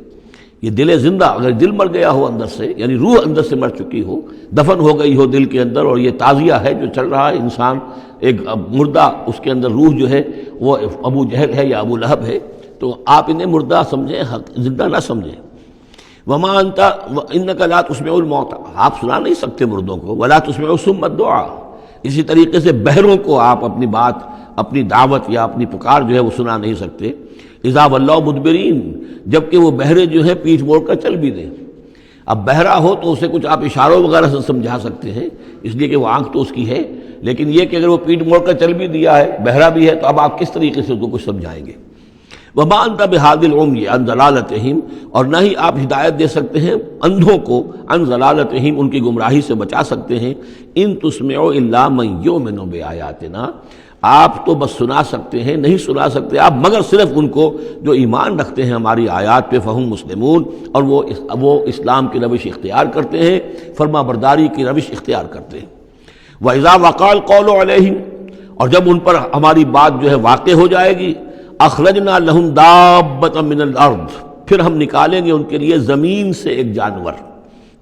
یہ دل زندہ، اگر دل مر گیا ہو اندر سے، یعنی روح اندر سے مر چکی ہو، دفن ہو گئی ہو دل کے اندر، اور یہ تعزیہ ہے جو چل رہا ہے، انسان ایک مردہ، اس کے اندر روح جو ہے وہ ابو جہل ہے یا ابو لہب ہے، تو آپ انہیں مردہ سمجھیں، زندہ نہ سمجھیں۔ وما انت انک لا تسمع الموتى، آپ سنا نہیں سکتے مردوں کو، ولا تسمع الصم الدعاء، اسی طریقے سے بہروں کو آپ اپنی بات، اپنی دعوت یا اپنی پکار جو ہے وہ سنا نہیں سکتے۔ اذا ولوا مدبرین، جبکہ وہ بہرے جو ہے پیٹھ موڑ کر چل بھی دیں۔ اب بہرا ہو تو اسے کچھ آپ اشاروں وغیرہ سے سمجھا سکتے ہیں، اس لیے کہ وہ آنکھ تو اس کی ہے، لیکن یہ کہ اگر وہ پیٹھ موڑ کر چل بھی دیا ہے، بہرا بھی ہے، تو اب آپ کس طریقے سے اس کو کچھ سمجھائیں گے؟ وما انت بہادی العمی عن ضلالتہم، اور نہ ہی آپ ہدایت دے سکتے ہیں اندھوں کو، عن ضلالتہم، ان کی گمراہی سے بچا سکتے ہیں۔ ان تسمع الا من یؤمن بآیاتنا، آپ تو بس سنا سکتے ہیں، نہیں سنا سکتے آپ مگر صرف ان کو جو ایمان رکھتے ہیں ہماری آیات پہ، فہم مسلمون، اور وہ اسلام کی روش اختیار کرتے ہیں، فرما برداری کی روش اختیار کرتے ہیں۔ وَإِذَا وَقَعَ الْقَوْلُ عَلَيْهِمْ، اور جب ان پر ہماری بات جو ہے واقع ہو جائے گی، اخرجنا لہم دابۃ من الارض، پھر ہم نکالیں گے ان کے لیے زمین سے ایک جانور،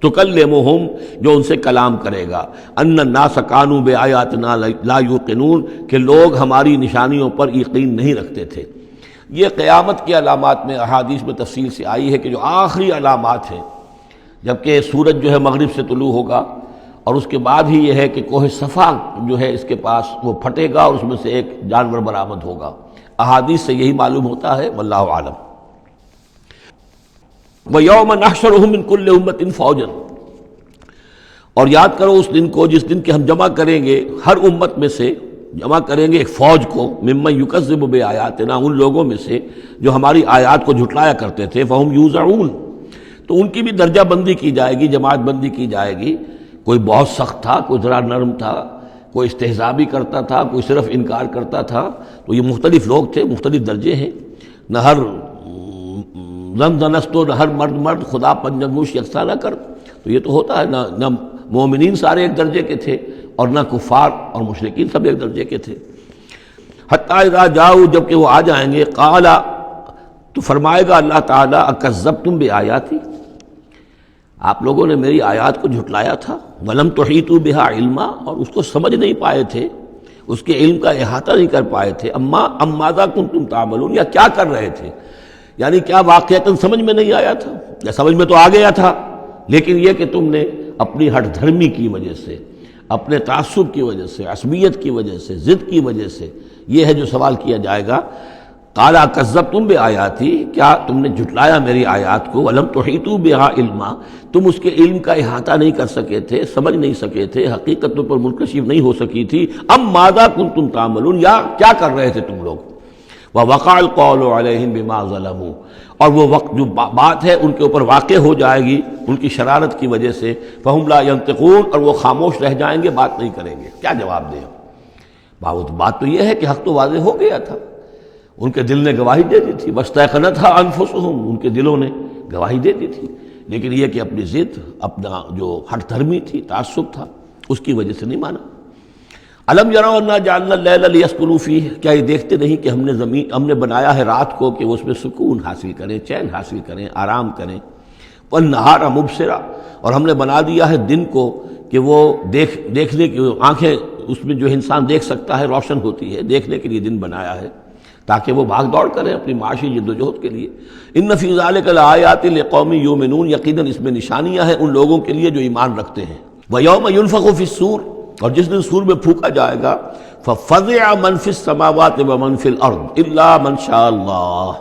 تکلمہم، جو ان سے کلام کرے گا، ان الناس کانوا بآیاتنا لا یوقنون، کہ لوگ ہماری نشانیوں پر یقین نہیں رکھتے تھے۔ یہ قیامت کی علامات میں احادیث میں تفصیل سے آئی ہے کہ جو آخری علامات ہیں، جبکہ سورج جو ہے مغرب سے طلوع ہوگا، اور اس کے بعد ہی یہ ہے کہ کوہ صفا جو ہے اس کے پاس وہ پھٹے گا اور اس میں سے ایک جانور برآمد ہوگا۔ احادیث سے یہی معلوم ہوتا ہے، واللہ عالم۔ وَيَوْمَ نَحْشُرُهُم مِّن كُلِّ أُمَّةٍ فَوْجًا، اور یاد کرو اس دن کو جس دن کہ ہم جمع کریں گے ہر امت میں سے، جمع کریں گے ایک فوج کو، ممن یکذب بآیاتنا، ان لوگوں میں سے جو ہماری آیات کو جھٹلایا کرتے تھے، فہم یوزعون، تو ان کی بھی درجہ بندی کی جائے گی، جماعت بندی کی جائے گی، کوئی بہت سخت تھا، کوئی ذرا نرم تھا، کوئی استہزاء بھی کرتا تھا، کوئی صرف انکار کرتا تھا. تو یہ مختلف لوگ تھے، مختلف درجے ہیں. نہ ہر زن زنستو، نہ ہر مرد خدا پنجنگوش یکساں نہ کر. تو یہ تو ہوتا ہے، نہ مومنین سارے ایک درجے کے تھے اور نہ کفار اور مشرکین سب ایک درجے کے تھے. حتی اذا جاؤ، جب کہ وہ آ جائیں گے، قال، تو فرمائے گا اللہ تعالیٰ، اکذبتم بآیاتی، آپ لوگوں نے میری آیات کو جھٹلایا تھا. ولم تحیطوا بہا علما، اور اس کو سمجھ نہیں پائے تھے، اس کے علم کا احاطہ نہیں کر پائے تھے. ام ماذا کنتم تعملون، یا کیا کر رہے تھے، یعنی کیا واقعتاً سمجھ میں نہیں آیا تھا، یا سمجھ میں تو آ گیا تھا، لیکن یہ کہ تم نے اپنی ہٹ دھرمی کی وجہ سے، اپنے تعصب کی وجہ سے، عصبیت کی وجہ سے، ضد کی وجہ سے، یہ ہے جو سوال کیا جائے گا. قال کذبتم بآیاتی، کیا تم نے جھٹلایا میری آیات کو. ولم تحیطوا بہا علما، تم اس کے علم کا احاطہ نہیں کر سکے تھے، سمجھ نہیں سکے تھے، حقیقتوں پر منکشف نہیں ہو سکی تھی. ام ماذا کنتم تعملون، یا کیا کر رہے تھے تم لوگ. ووقع القول علیہم بما ظلموا، اور وہ وقت جو بات ہے ان کے اوپر واقع ہو جائے گی ان کی شرارت کی وجہ سے. فہم لا ینطقون، اور وہ خاموش رہ جائیں گے، بات نہیں کریں گے. کیا جواب دیں؟ بات تو یہ ہے کہ حق تو واضح ہو گیا تھا، ان کے دل نے گواہی دے دی تھی. واستیقنتھا انفسہم، ان کے دلوں نے گواہی دے دی تھی، لیکن یہ کہ اپنی ضد، اپنا جو ہٹ دھرمی تھی، تعصب تھا، اس کی وجہ سے نہیں مانا. الم یروا انا جعلنا اللیل لیسکنوا فیہ، کیا یہ دیکھتے نہیں کہ ہم نے بنایا ہے رات کو کہ وہ اس میں سکون حاصل کریں، چین حاصل کریں، آرام کریں. والنہار مبصرا، اور ہم نے بنا دیا ہے دن کو کہ وہ دیکھنے کی آنکھیں اس میں جو انسان دیکھ سکتا ہے روشن ہوتی ہے، دیکھنے کے لیے دن بنایا ہے تاکہ وہ بھاگ دوڑ کریں اپنی معاشی جد و جہد کے لیے. ان فی ذلک لآیات لقوم یؤمنون، یقیناً اس میں نشانیاں ہیں ان لوگوں کے لیے جو ایمان رکھتے ہیں. ویوم ینفخ فی الصور، اور جس دن سور میں پھونکا جائے گا، ففزع من فی السماوات ومن فی الارض الا من شاء اللہ،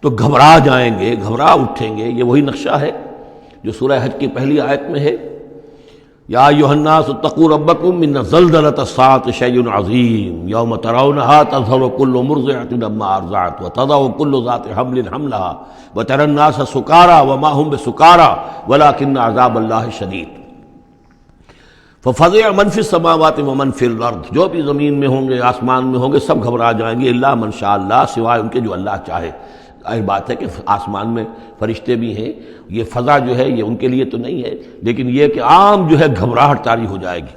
تو گھبرا جائیں گے، گھبرا اٹھیں گے. یہ وہی نقشہ ہے جو سورہ حج کی پہلی آیت میں ہے. یا ایھا الناس اتقوا ربکم ان زلزلۃ الساعۃ شیء عظیم یوم ترونھا تذہل کل مرضعۃ عما ارضعت وتضع کل ذات حمل حملها وتری الناس سکارى وما هم بسکارى ولکن عذاب اللہ شدید. ففزع من فی السماوات ومن فی الارض، جو بھی زمین میں ہوں گے، آسمان میں ہوں گے، سب گھبرا جائیں گے. الا من شاء اللہ، سوائے ان کے جو اللہ چاہے. ظاہر بات ہے کہ آسمان میں فرشتے بھی ہیں، یہ فضا جو ہے یہ ان کے لیے تو نہیں ہے، لیکن یہ کہ عام جو ہے گھبراہٹ طاری ہو جائے گی.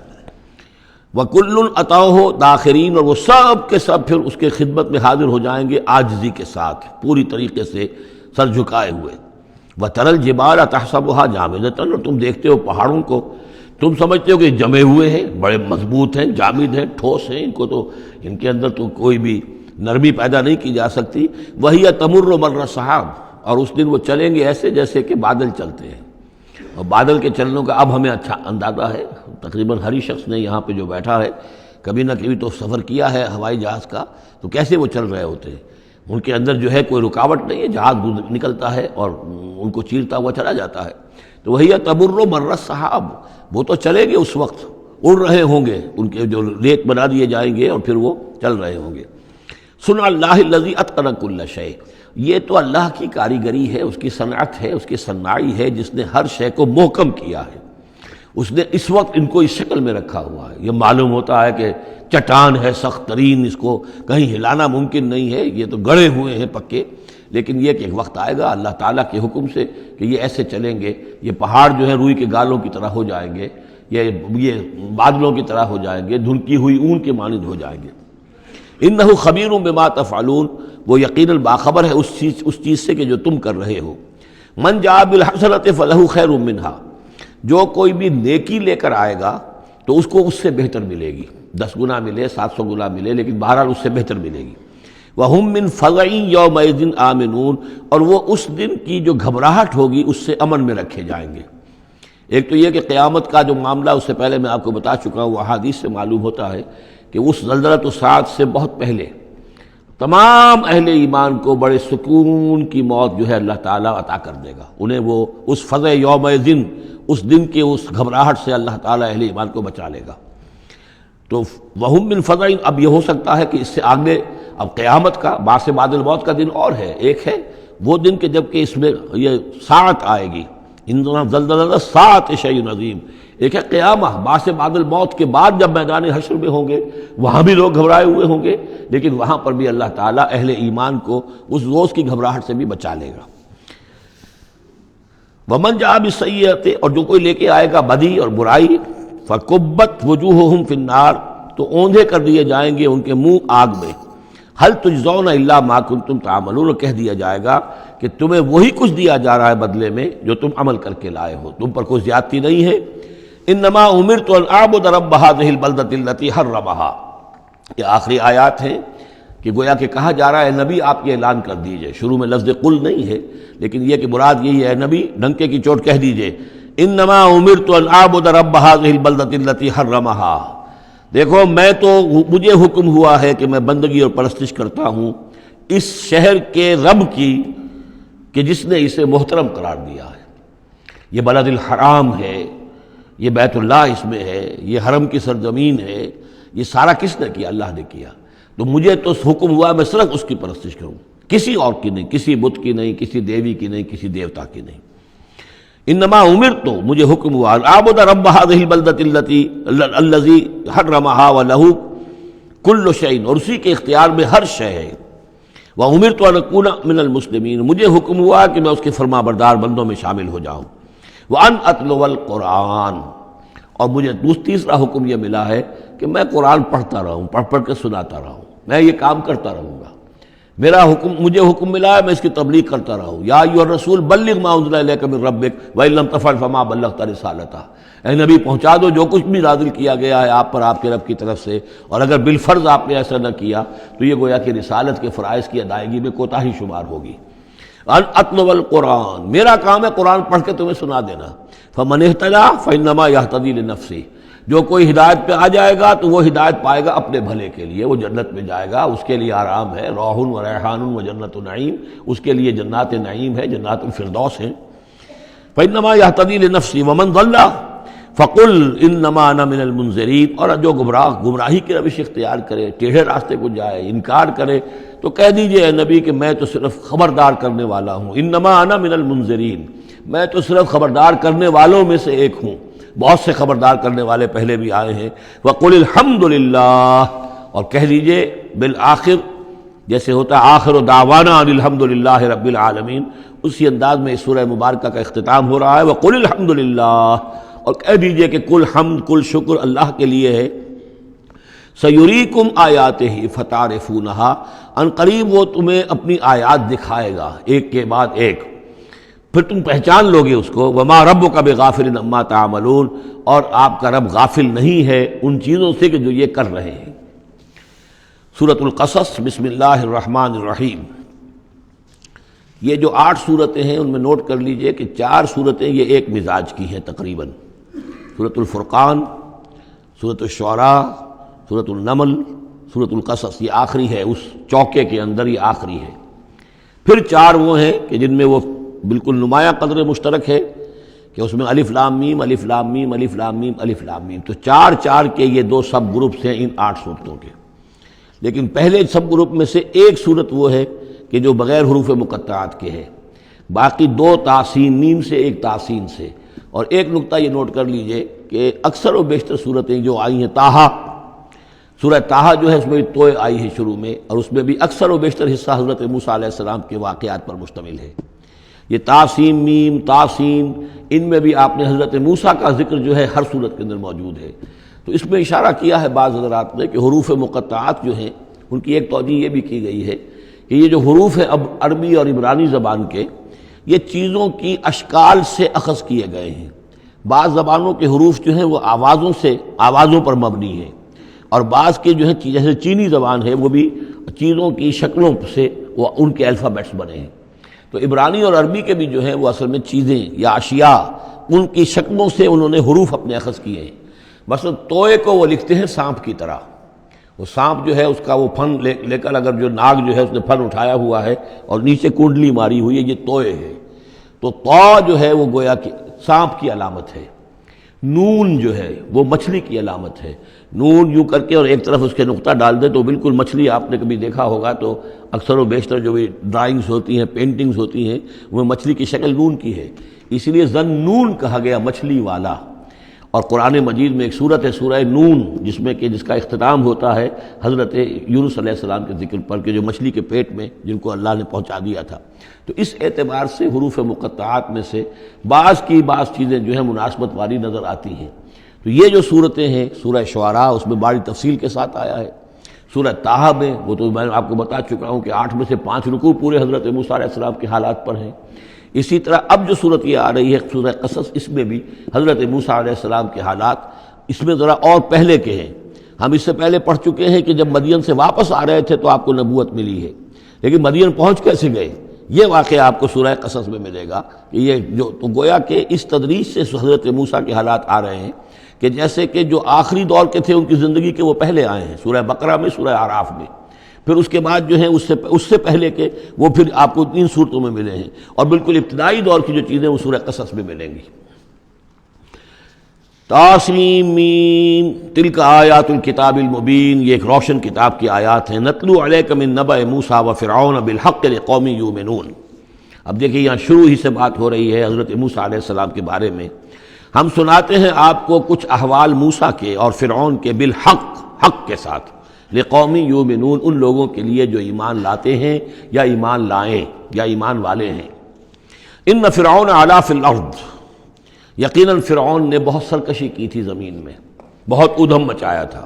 وَكُلٌّ أَتَوْهُ دَاخِرِينَ، اور وہ سب کے سب پھر اس کے خدمت میں حاضر ہو جائیں گے عاجزی کے ساتھ، پوری طریقے سے سر جھکائے ہوئے. وَتَرَى الْجِبَالَ تَحْسَبُهَا جَامِدَةً، اور تم دیکھتے ہو پہاڑوں کو، تم سمجھتے ہو کہ جمے ہوئے ہیں، بڑے مضبوط ہیں، جامد ہیں، ٹھوس ہیں، ان کے اندر تو کوئی بھی نرمی پیدا نہیں کی جا سکتی. وَهِيَ تَمُرُّ مَرَّ السَّحَابِ، اور اس دن وہ چلیں گے ایسے جیسے کہ بادل چلتے ہیں. اور بادل کے چلنوں کا اب ہمیں اچھا اندازہ ہے. تقریباً ہر ہی شخص نے یہاں پہ جو بیٹھا ہے کبھی نہ کبھی تو سفر کیا ہے ہوائی جہاز کا، تو کیسے وہ چل رہے ہوتے ہیں. ان کے اندر جو ہے کوئی رکاوٹ نہیں ہے، جہاز نکلتا ہے اور ان کو چیرتا ہوا چلا جاتا ہے. تو وہی تمر مر السحاب، وہ تو چلیں گے، اس وقت اڑ رہے ہوں گے، ان کے جو ریت بنا دیے جائیں گے اور پھر وہ چل رہے ہوں گے. سن اللہ الذی اتقن کل شیء، یہ تو اللہ کی کاریگری ہے، اس کی صنعت ہے، اس کی صنائی ہے، جس نے ہر شے کو محکم کیا ہے. اس نے اس وقت ان کو اس شکل میں رکھا ہوا ہے. یہ معلوم ہوتا ہے کہ چٹان ہے سخت ترین، اس کو کہیں ہلانا ممکن نہیں ہے، یہ تو گڑے ہوئے ہیں پکے. لیکن یہ کہ ایک وقت آئے گا اللہ تعالیٰ کے حکم سے کہ یہ ایسے چلیں گے، یہ پہاڑ جو ہے روئی کے گالوں کی طرح ہو جائیں گے، یہ بادلوں کی طرح ہو جائیں گے، دھنکی ہوئی اون کے مانند ہو جائیں گے. انہ خبیر بما تفعلون، وہ یقیناً باخبر ہے اس چیز سے کہ جو تم کر رہے ہو. من جاء بالحسنۃ فلہ خیر منہا، جو کوئی بھی نیکی لے کر آئے گا تو اس کو اس سے بہتر ملے گی، 10 گنا ملے، 700 گنا ملے، لیکن بہرحال اس سے بہتر ملے گی. وَهُم مِّن فَزَعٍ يَوْمَئِذٍ آمِنُونَ، اور وہ اس دن کی جو گھبراہٹ ہوگی اس سے امن میں رکھے جائیں گے. ایک تو یہ کہ قیامت کا جو معاملہ اس سے پہلے میں آپ کو بتا چکا ہوں، احادیث سے معلوم ہوتا ہے کہ اس زلزلۃ الساعۃ سے بہت پہلے تمام اہل ایمان کو بڑے سکون کی موت جو ہے اللہ تعالیٰ عطا کر دے گا. انہیں وہ اس فزع یومئذ، اس دن کے اس گھبراہٹ سے اللہ تعالیٰ اہل ایمان کو بچا لے گا. تو وہم من فزع، اب یہ ہو سکتا ہے کہ اس سے آگے اب قیامت کا بعد سے بعد الموت کا دن اور ہے. ایک ہے وہ دن کہ جب کہ اس میں یہ ساعت آئے گی، اننا زلزلۃ الساعۃ شیء عظیم، ایک ہے قیامہ، بعث بعد الموت کے بعد جب میدان حشر میں ہوں گے وہاں بھی لوگ گھبرائے ہوئے ہوں گے، لیکن وہاں پر بھی اللہ تعالیٰ اہل ایمان کو اس روز کی گھبراہٹ سے بھی بچا لے گا۔ ومن جاء بالسیئۃ، اور جو کوئی لے کے آئے گا بدی اور برائی، فکبت وجوہہم فی النار، تو اوندھے کر دیے جائیں گے ان کے منہ آگ میں۔ ہل تجزون الا ما کنتم تعملون، کہہ دیا جائے گا کہ تمہیں وہی کچھ دیا جا رہا ہے بدلے میں جو تم عمل کر کے لائے ہو، تم پر کوئی زیادتی نہیں ہے۔ انما امرت ان اعبد رب هذه البلدۃ التي حرمها، یہ آخری آیات ہیں کہ گویا کہ کہا جا رہا ہے نبی آپ یہ اعلان کر دیجئے، شروع میں لفظ قل نہیں ہے لیکن یہ کہ مراد یہی ہے نبی ڈنکے کی چوٹ کہہ دیجئے، انما امرت ان اعبد رب هذه البلدۃ التي حرمها، دیکھو میں تو مجھے حکم ہوا ہے کہ میں بندگی اور پرستش کرتا ہوں اس شہر کے رب کی کہ جس نے اسے محترم قرار دیا ہے۔ یہ بلد الحرام ہے، یہ بیت اللہ اس میں ہے، یہ حرم کی سرزمین ہے، یہ سارا کس نے کیا؟ اللہ نے کیا۔ تو مجھے تو حکم ہوا میں صرف اس کی پرستش کروں، کسی اور کی نہیں، کسی بت کی نہیں، کسی دیوی کی نہیں، کسی دیوتا کی نہیں۔ انما امرت، مجھے حکم ہوا اعبد رب هذه البلدۃ الذی حرمها وله کل شیء، اور اسی کے اختیار میں ہر شے ہے۔ وامرت ان اکون من المسلمین، مجھے حکم ہوا کہ میں اس کے فرما بردار بندوں میں شامل ہو جاؤں۔ وان اتلو القرآن، اور مجھے تیسرا حکم یہ ملا ہے کہ میں قرآن پڑھتا رہوں، پڑھ پڑھ کے سناتا رہوں، میں یہ کام کرتا رہوں گا۔ میرا حکم، مجھے حکم ملا ہے میں اس کی تبلیغ کرتا رہوں۔ یا ایھا الرسول بلغ ما انزل الیک من ربک وان لم تفعل فما بلغت رسالتہ، اے نبی پہنچا دو جو کچھ بھی نازل کیا گیا ہے آپ پر آپ کے رب کی طرف سے، اور اگر بالفرض آپ نے ایسا نہ کیا تو یہ گویا کہ رسالت کے فرائض کی ادائیگی میں کوتاہی شمار ہوگی۔ ان اتلو القرآن، میرا کام ہے قرآن پڑھ کے تمہیں سنا دینا۔ فمن اہتدی فانما یہتدی لنفسہ، جو کوئی ہدایت پہ آ جائے گا تو وہ ہدایت پائے گا اپنے بھلے کے لیے، وہ جنت میں جائے گا، اس کے لیے آرام ہے، روح و ریحان و جنت نعیم، اس کے لیے جنات نعیم ہے، جنات الفردوس ہیں۔ فانما یہتدی لنفسہ ومن ضل فقل انما انا من المنذرین، اور جو گمراہی کی روش اختیار کرے، ٹیڑھے راستے کو جائے، انکار کرے، تو کہہ دیجئے اے نبی کہ میں تو صرف خبردار کرنے والا ہوں، انما انا من المنذرین، میں تو صرف خبردار کرنے والوں میں سے ایک ہوں، بہت سے خبردار کرنے والے پہلے بھی آئے ہیں۔ وقل الحمد للہ، اور کہہ دیجئے بالآخر، جیسے ہوتا ہے آخر دعوانا ان الحمد للہ رب العالمین، اسی انداز میں اس سورہ مبارکہ کا اختتام ہو رہا ہے۔ وقل الحمد للہ، اور کہہ دیجئے کہ کل حمد کل شکر اللہ کے لیے ہے۔ سیریکم آیاتہ فتعرفونہا، ان قریب وہ تمہیں اپنی آیات دکھائے گا ایک کے بعد ایک، پھر تم پہچان لوگے اس کو۔ وما ربک بغافل عما تعملون، اور آپ کا رب غافل نہیں ہے ان چیزوں سے کہ جو یہ کر رہے ہیں۔ سورۃ القصص، بسم اللہ الرحمن الرحیم۔ یہ جو 8 صورتیں ہیں ان میں نوٹ کر لیجئے کہ 4 صورتیں یہ ایک مزاج کی ہیں تقریباً، سورۃ الفرقان، سورۃ الشعراء، سورۃ النمل، سورۃ القصص، یہ آخری ہے اس چوکے کے اندر، یہ آخری ہے۔ پھر 4 وہ ہیں کہ جن میں وہ بالکل نمایاں قدر مشترک ہے کہ اس میں الف لام میم الف لام میم الف لام میم الف لام میم، تو 4 کے یہ 2 سب گروپس ہیں ان 8 صورتوں کے۔ لیکن پہلے سب گروپ میں سے ایک صورت وہ ہے کہ جو بغیر حروف مقطعات کے ہے، باقی 2 تاسین میم سے، ایک تاسین سے۔ اور ایک نقطہ یہ نوٹ کر لیجئے کہ اکثر و بیشتر صورتیں جو آئی ہیں، طٰہٰ، سورہ طٰہٰ جو ہے اس میں بھی توئے آئی ہے شروع میں، اور اس میں بھی اکثر و بیشتر حصہ حضرت موسیٰ علیہ السلام کے واقعات پر مشتمل ہے۔ یہ تاسین میم تاسین، ان میں بھی آپ نے حضرت موسیٰ کا ذکر جو ہے ہر صورت کے اندر موجود ہے۔ تو اس میں اشارہ کیا ہے بعض حضرات نے کہ حروف مقطعات جو ہیں ان کی ایک توجہ یہ بھی کی گئی ہے کہ یہ جو حروف ہیں اب عربی اور عبرانی زبان کے، یہ چیزوں کی اشکال سے اخذ کیے گئے ہیں۔ بعض زبانوں کے حروف جو ہیں وہ آوازوں پر مبنی ہیں، اور بعض کے جو ہے جیسے چینی زبان ہے وہ بھی چیزوں کی شکلوں سے وہ ان کے الفابیٹس بنے ہیں۔ تو عبرانی اور عربی کے بھی جو ہیں وہ اصل میں چیزیں یا اشیاء، ان کی شکلوں سے انہوں نے حروف اپنے اخذ کیے ہیں۔ مثلا توئے کو وہ لکھتے ہیں سانپ کی طرح، وہ سانپ جو ہے اس کا وہ پھن لے کر اگر جو ناگ جو ہے اس نے پھن اٹھایا ہوا ہے اور نیچے کنڈلی ماری ہوئی ہے، یہ توئے ہے۔ تو تو جو ہے وہ گویا کہ سانپ کی علامت ہے۔ نون جو ہے وہ مچھلی کی علامت ہے. نون یوں کر کے اور ایک طرف اس کے نقطہ ڈال دے تو بالکل مچھلی. آپ نے کبھی دیکھا ہوگا تو اکثر و بیشتر جو بھی ڈرائنگز ہوتی ہیں، پینٹنگز ہوتی ہیں، وہ مچھلی کی شکل نون کی ہے، اس لیے ذن نون کہا گیا، مچھلی والا. اور قرآن مجید میں ایک سورت ہے سورہ نون، جس کا اختتام ہوتا ہے حضرت یونس علیہ السلام کے ذکر پر کہ جو مچھلی کے پیٹ میں جن کو اللہ نے پہنچا دیا تھا. تو اس اعتبار سے حروف مقطعات میں سے بعض چیزیں جو ہیں مناسبت والی نظر آتی ہیں. تو یہ جو صورتیں ہیں، سورہ شعراء اس میں بڑی تفصیل کے ساتھ آیا ہے. سورہ طٰہٰ میں وہ تو میں آپ کو بتا چکا ہوں کہ 8 میں سے 5 رکوع پورے حضرت موسیٰ علیہ السلام کے حالات پر ہیں. اسی طرح اب جو صورت یہ آ رہی ہے سورہ قصص، اس میں بھی حضرت موسیٰ علیہ السلام کے حالات اس میں ذرا اور پہلے کے ہیں. ہم اس سے پہلے پڑھ چکے ہیں کہ جب مدین سے واپس آ رہے تھے تو آپ کو نبوت ملی ہے، لیکن مدین پہنچ کیسے گئے یہ واقعہ آپ کو سورہ قصص میں ملے گا. کہ یہ جو تو گویا کہ اس تدریج سے حضرت موسیٰ کے حالات آ رہے ہیں کہ جیسے کہ جو آخری دور کے تھے ان کی زندگی کے وہ پہلے آئے ہیں سورہ بقرہ میں، سورہ اعراف میں. پھر اس کے بعد جو ہیں اس سے پہلے کے وہ پھر آپ کو 3 صورتوں میں ملے ہیں، اور بالکل ابتدائی دور کی جو چیزیں وہ سورہ قصص میں ملیں گی. طاسیم میم تلک آیات الکتاب المبین، یہ ایک روشن کتاب کی آیات ہیں. نتلو علیک من نبأ موسیٰ وفرعون بالحق لقوم یؤمنون. اب دیکھیں یہاں شروع ہی سے بات ہو رہی ہے حضرت موسیٰ علیہ السلام کے بارے میں. ہم سناتے ہیں آپ کو کچھ احوال موسیٰ کے اور فرعون کے بالحق، حق کے ساتھ، لقوم یؤمنون، ان لوگوں کے لیے جو ایمان لاتے ہیں یا ایمان لائیں یا ایمان والے ہیں. ان فرعون علا فی الارض، یقیناً فرعون نے بہت سرکشی کی تھی زمین میں، بہت ادھم مچایا تھا.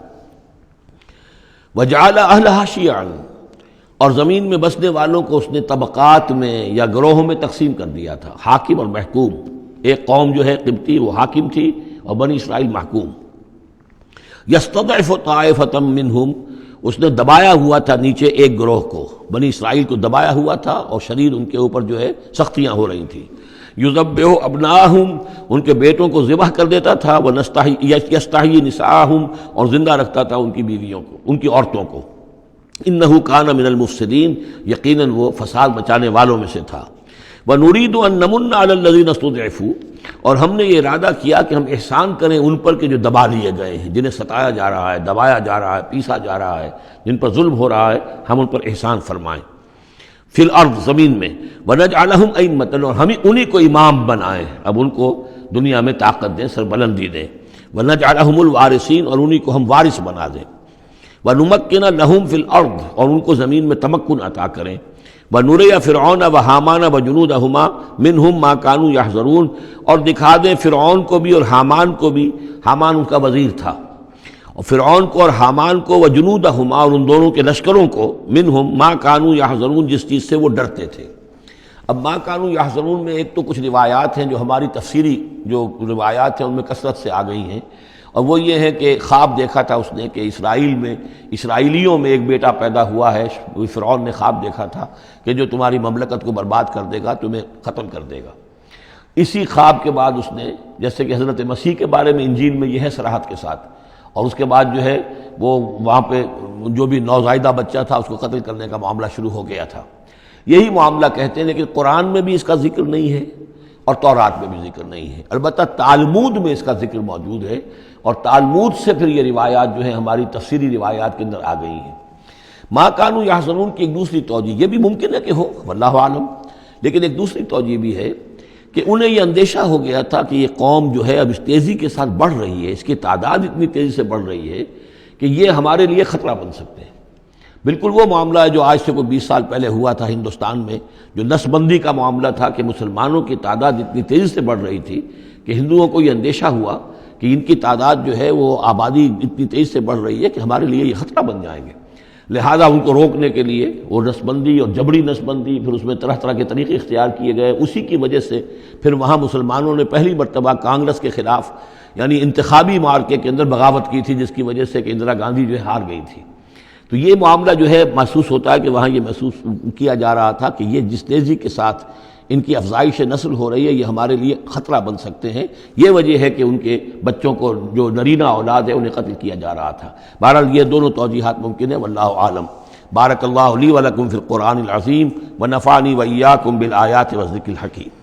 وجعل اہلہا شیعا، اور زمین میں بسنے والوں کو اس نے طبقات میں یا گروہوں میں تقسیم کر دیا تھا، حاکم اور محکوم. ایک قوم جو ہے قبطی وہ حاکم تھی اور بنی اسرائیل محکوم. یستضعف طائفۃ منہم، اس نے دبایا ہوا تھا نیچے ایک گروہ کو، بنی اسرائیل کو دبایا ہوا تھا اور شدید ان کے اوپر جو ہے سختیاں ہو رہی تھیں. یذبح ابناہم، ان کے بیٹوں کو ذبح کر دیتا تھا. یستحیی نساءہم، اور زندہ رکھتا تھا ان کی بیویوں کو، ان کی عورتوں کو. انہ کان من المفسدین، یقیناً وہ فساد مچانے والوں میں سے تھا. وَنُرِيدُ أَن نَّمُنَّ عَلَى الَّذِينَ اسْتُضْعِفُوا، اور ہم نے یہ ارادہ کیا کہ ہم احسان کریں ان پر کہ جو دبا لیے گئے ہیں، جنہیں ستایا جا رہا ہے، دبایا جا رہا ہے، پیسا جا رہا ہے، جن پر ظلم ہو رہا ہے، ہم ان پر احسان فرمائیں. فی الارض، زمین میں. وَنَجْعَلَهُمْ أَئِمَّةً، اور ہم انہی کو امام بنائیں، اب ان کو دنیا میں طاقت دیں، سربلندی دیں. وَنَجْعَلَهُمُ الْوَارِثِينَ، اور انہی کو ہم وارث بنا دیں. وَنُمَكِّنَ لَهُمْ فِي الْأَرْضِ، اور ان کو زمین میں تمکن عطا کریں. وَنُرِيَ فِرْعَوْنَ وَحَامَانَ وَجُنُودَهُمَا مِنْهُمْ مَا كَانُوا يَحْذَرُونَ، اور دکھا دیں فرعون کو بھی اور حامان کو بھی، حامان ان کا وزیر تھا، اور فرعون کو اور حامان کو، وجنودہما، اور ان دونوں کے لشکروں کو، منہم ما کانوا یحذرون، جس چیز سے وہ ڈرتے تھے. اب ما کانوا یحذرون میں ایک تو کچھ روایات ہیں جو ہماری تفسیری جو روایات ہیں ان میں کثرت سے آ گئی ہیں، اور وہ یہ ہے کہ خواب دیکھا تھا اس نے کہ اسرائیلیوں میں ایک بیٹا پیدا ہوا ہے. فرعون نے خواب دیکھا تھا کہ جو تمہاری مملکت کو برباد کر دے گا، تمہیں ختم کر دے گا. اسی خواب کے بعد اس نے، جیسے کہ حضرت مسیح کے بارے میں انجیل میں یہ ہے صراحت کے ساتھ، اور اس کے بعد جو ہے وہ وہاں پہ جو بھی نوزائیدہ بچہ تھا اس کو قتل کرنے کا معاملہ شروع ہو گیا تھا. یہی معاملہ کہتے ہیں، لیکن قرآن میں بھی اس کا ذکر نہیں ہے اور تورات میں بھی ذکر نہیں ہے. البتہ تالمود میں اس کا ذکر موجود ہے، اور تالمود سے پھر یہ روایات جو ہیں ہماری تفسیری روایات کے اندر آ گئی ہیں. ما کانوا یحذرون کی ایک دوسری توجہ یہ بھی ممکن ہے کہ ہو، واللہ عالم، لیکن ایک دوسری توجہ بھی ہے کہ انہیں یہ اندیشہ ہو گیا تھا کہ یہ قوم جو ہے اب اس تیزی کے ساتھ بڑھ رہی ہے، اس کی تعداد اتنی تیزی سے بڑھ رہی ہے کہ یہ ہمارے لیے خطرہ بن سکتے ہیں. بالکل وہ معاملہ ہے جو آج سے کوئی 20 سال پہلے ہوا تھا ہندوستان میں، جو نسل بندی کا معاملہ تھا کہ مسلمانوں کی تعداد اتنی تیزی سے بڑھ رہی تھی کہ ہندوؤں کو یہ اندیشہ ہوا کہ ان کی تعداد جو ہے وہ آبادی اتنی تیزی سے بڑھ رہی ہے کہ ہمارے لیے یہ خطرہ بن جائیں گے. لہذا ان کو روکنے کے لیے وہ نسل بندی اور جبری نسل بندی، پھر اس میں طرح طرح کے طریقے اختیار کیے گئے. اسی کی وجہ سے پھر وہاں مسلمانوں نے پہلی مرتبہ کانگریس کے خلاف یعنی انتخابی معرکے کے اندر بغاوت کی تھی، جس کی وجہ سے کہ اندرا گاندھی جو ہے ہار گئی تھی. تو یہ معاملہ جو ہے محسوس ہوتا ہے کہ وہاں یہ محسوس کیا جا رہا تھا کہ یہ جس تیزی کے ساتھ ان کی افزائش نسل ہو رہی ہے یہ ہمارے لیے خطرہ بن سکتے ہیں. یہ وجہ ہے کہ ان کے بچوں کو جو نرینہ اولاد ہے انہیں قتل کیا جا رہا تھا. بہرحال یہ دونوں توجیحات ممکن ہیں، واللہ عالم. بارک اللہ لی ولکم فی القرآن العظیم ونفعنی وإیاکم بالآیات والذکر الحکیم.